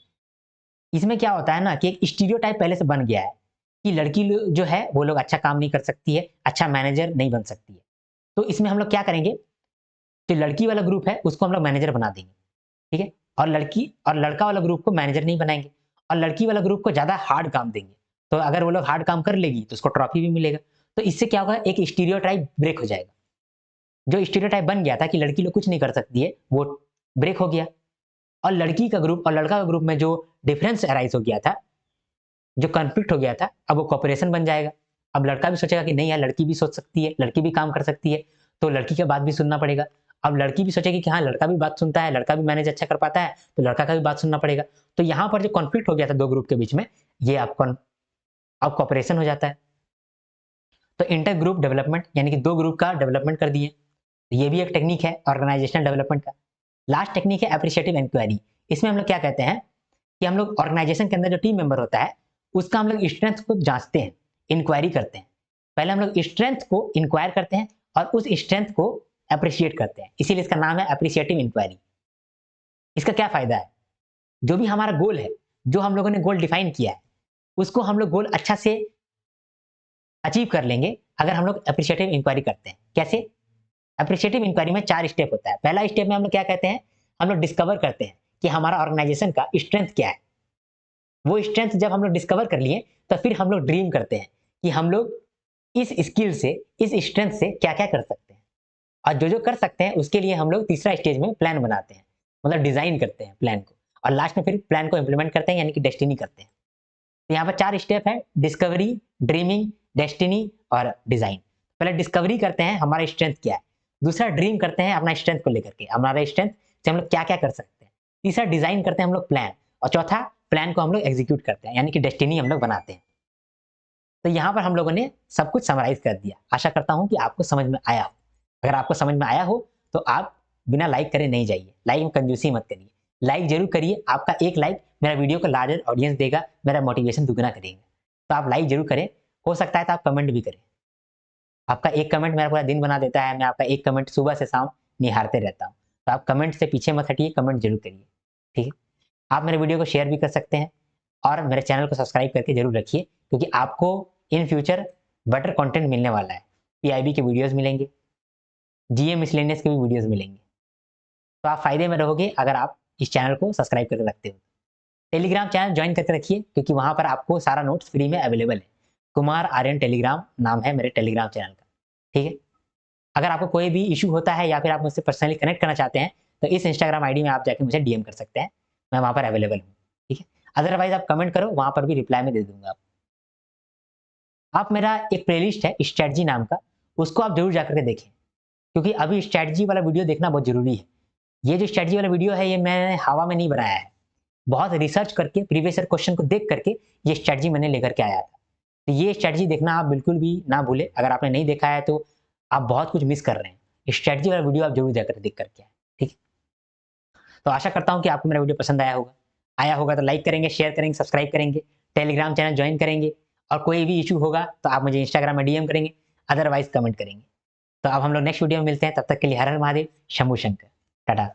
इसमें क्या होता है ना कि एक स्टीरियोटाइप पहले से बन गया है कि जो है वो लोग अच्छा काम नहीं कर सकती है, अच्छा मैनेजर नहीं बन सकती है। तो इसमें हम लोग क्या करेंगे, जो लड़की वाला ग्रुप है उसको हम लोग मैनेजर बना देंगे, ठीक है? और लड़का वाला ग्रुप को मैनेजर नहीं बनाएँगे और लड़की वाला ग्रुप को ज़्यादा हार्ड काम देंगे। तो अगर वो लोग हार्ड काम कर लेगी तो उसको ट्रॉफी भी मिलेगा। तो इससे क्या होगा, एक स्टीरियोटाइप ब्रेक हो जाएगा। जो स्टीरियोटाइप बन गया था कि लड़की लोग कुछ नहीं कर सकती है, वो ब्रेक हो गया और लड़की का ग्रुप और लड़का का ग्रुप में जो डिफरेंस अराइज़ हो गया था, जो कॉन्फ्लिक्ट हो गया था, अब वो कोऑपरेशन बन जाएगा। अब लड़का भी सोचेगा कि नहीं यार लड़की भी सोच सकती है, लड़की भी काम कर सकती है, तो लड़की की बात भी सुनना पड़ेगा। अब लड़की भी सोचेगी कि हाँ, लड़का भी बात सुनता है, लड़का भी मैनेज अच्छा कर पाता है, तो लड़का का भी बात सुनना पड़ेगा। तो यहाँ पर जो कॉन्फ्लिक्ट हो गया था 2 ग्रुप के बीच में, ये अब कोऑपरेशन हो जाता है। तो इंटर ग्रुप डेवलपमेंट यानी कि 2 ग्रुप का डेवलपमेंट कर दिए। ये भी एक टेक्निक है ऑर्गेनाइजेशनल डेवलपमेंट का। लास्ट टेक्निक है एप्रिशिएटिव इंक्वायरी। इसमें हम लोग क्या कहते हैं कि हम लोग ऑर्गेनाइजेशन के अंदर जो टीम मेंबर होता है, उसका हम लोग स्ट्रेंथ को जाँचते हैं, इंक्वायरी करते हैं। पहले हम लोग स्ट्रेंथ को इंक्वायर करते हैं और उस स्ट्रेंथ को एप्रिशिएट करते हैं। इसीलिए इसका नाम है एप्रिशिएटिव इंक्वायरी। इसका क्या फ़ायदा है? जो भी हमारा गोल है, जो हम लोगों ने गोल डिफाइन किया है, उसको हम लोग गोल अच्छा से अचीव कर लेंगे अगर हम लोग एप्रिशिएटिव इंक्वायरी करते हैं। कैसे? एप्रिशिएटिव इंक्वायरी में 4 स्टेप होता है। पहला स्टेप में हम लोग क्या कहते हैं, हम लोग डिस्कवर करते हैं कि हमारा ऑर्गेनाइजेशन का स्ट्रेंथ क्या है। वो स्ट्रेंथ जब हम लोग डिस्कवर कर लिए, तो फिर हम लोग ड्रीम करते हैं कि हम लोग इस स्किल से, इस स्ट्रेंथ से क्या-क्या कर सकते हैं। और जो-जो कर सकते हैं उसके लिए हम लोग तीसरा स्टेज में प्लान बनाते हैं। मतलब डिज़ाइन करते हैं प्लान को और लास्ट में फिर प्लान को इम्प्लीमेंट करते हैं यानी कि डेस्टिनी करते हैं। तो यहाँ पर 4 स्टेप है, डिस्कवरी, ड्रीमिंग, डेस्टिनी और डिज़ाइन। पहले डिस्कवरी करते हैं हमारा स्ट्रेंथ क्या है। दूसरा ड्रीम करते हैं अपना स्ट्रेंथ को लेकर के, हमारा स्ट्रेंथ से हम लोग क्या-क्या कर सकते हैं। तीसरा डिज़ाइन करते हैं हम लोग प्लान और चौथा प्लान को हम लोग एग्ज़ीक्यूट करते हैं यानी कि डेस्टिनी हम लोग बनाते हैं। तो यहाँ पर हम लोगों ने सब कुछ समराइज़ कर दिया। आशा करता हूँ कि आपको समझ में आया हो। अगर आपको समझ में आया हो तो आप बिना लाइक करे नहीं जाइए। लाइक में कंजूसी मत करिए। लाइक ज़रूर करिए। आपका एक लाइक मेरा वीडियो को लार्जर ऑडियंस देगा, मेरा मोटिवेशन दुगना करेगा। तो आप लाइक ज़रूर करें। हो सकता है तो आप कमेंट भी करें। आपका एक कमेंट मेरा पूरा दिन बना देता है। मैं आपका एक कमेंट सुबह से शाम निहारते रहता हूँ। तो आप कमेंट से पीछे मत हटिए, कमेंट ज़रूर करिए। ठीक है? आप मेरे वीडियो को शेयर भी कर सकते हैं और मेरे चैनल को सब्सक्राइब करके ज़रूर रखिए क्योंकि आपको इन फ्यूचर बेटर कंटेंट मिलने वाला है। पीआईबी के वीडियोज़ मिलेंगे, जीए मिसलेनियस के भी वीडियोज़ मिलेंगे। तो आप फ़ायदे में रहोगे अगर आप इस चैनल को सब्सक्राइब करके रखते हो। टेलीग्राम चैनल जॉइन करके रखिए क्योंकि वहाँ पर आपको सारा नोट्स फ्री में अवेलेबल है। कुमार आर्यन टेलीग्राम नाम है मेरे टेलीग्राम चैनल का। ठीक है? अगर आपको कोई भी इश्यू होता है या फिर आप मुझसे पर्सनली कनेक्ट करना चाहते हैं, तो इस इंस्टाग्राम आईडी में आप जाके मुझे डीएम कर सकते हैं। मैं वहाँ पर अवेलेबल हूँ। ठीक है? अदरवाइज़ आप कमेंट करो, वहाँ पर भी रिप्लाई में दे दूँगा। आप मेरा एक प्लेलिस्ट है स्ट्रैटेजी नाम का, उसको आप ज़रूर जाकर के देखें क्योंकि अभी स्ट्रैटेजी वाला वीडियो देखना बहुत ज़रूरी है। ये जो स्ट्रैटेजी वाला वीडियो है, ये मैंने हवा में नहीं बनाया है। बहुत रिसर्च करके प्रीवियस ईयर क्वेश्चन को देख करके ये स्ट्रैटेजी मैंने लेकर के आया था। तो ये स्ट्रैटेजी देखना आप बिल्कुल भी ना भूलें। अगर आपने नहीं देखा है तो आप बहुत कुछ मिस कर रहे हैं। स्ट्रैटेजी वाला वीडियो आप ज़रूर जाकर देख करके आएँ। ठीक है? तो आशा करता हूँ कि आपको मेरा वीडियो पसंद आया होगा। आया होगा तो लाइक करेंगे, शेयर करेंगे, सब्सक्राइब करेंगे, टेलीग्राम चैनल जॉइन करेंगे और कोई भी इश्यू होगा तो आप मुझे इंस्टाग्राम में डीएम करेंगे, अदरवाइज़ कमेंट करेंगे। तो अब हम लोग नेक्स्ट वीडियो में मिलते हैं, तब तक के लिए हर हर महादेव, शंभू शंकर। टाटा।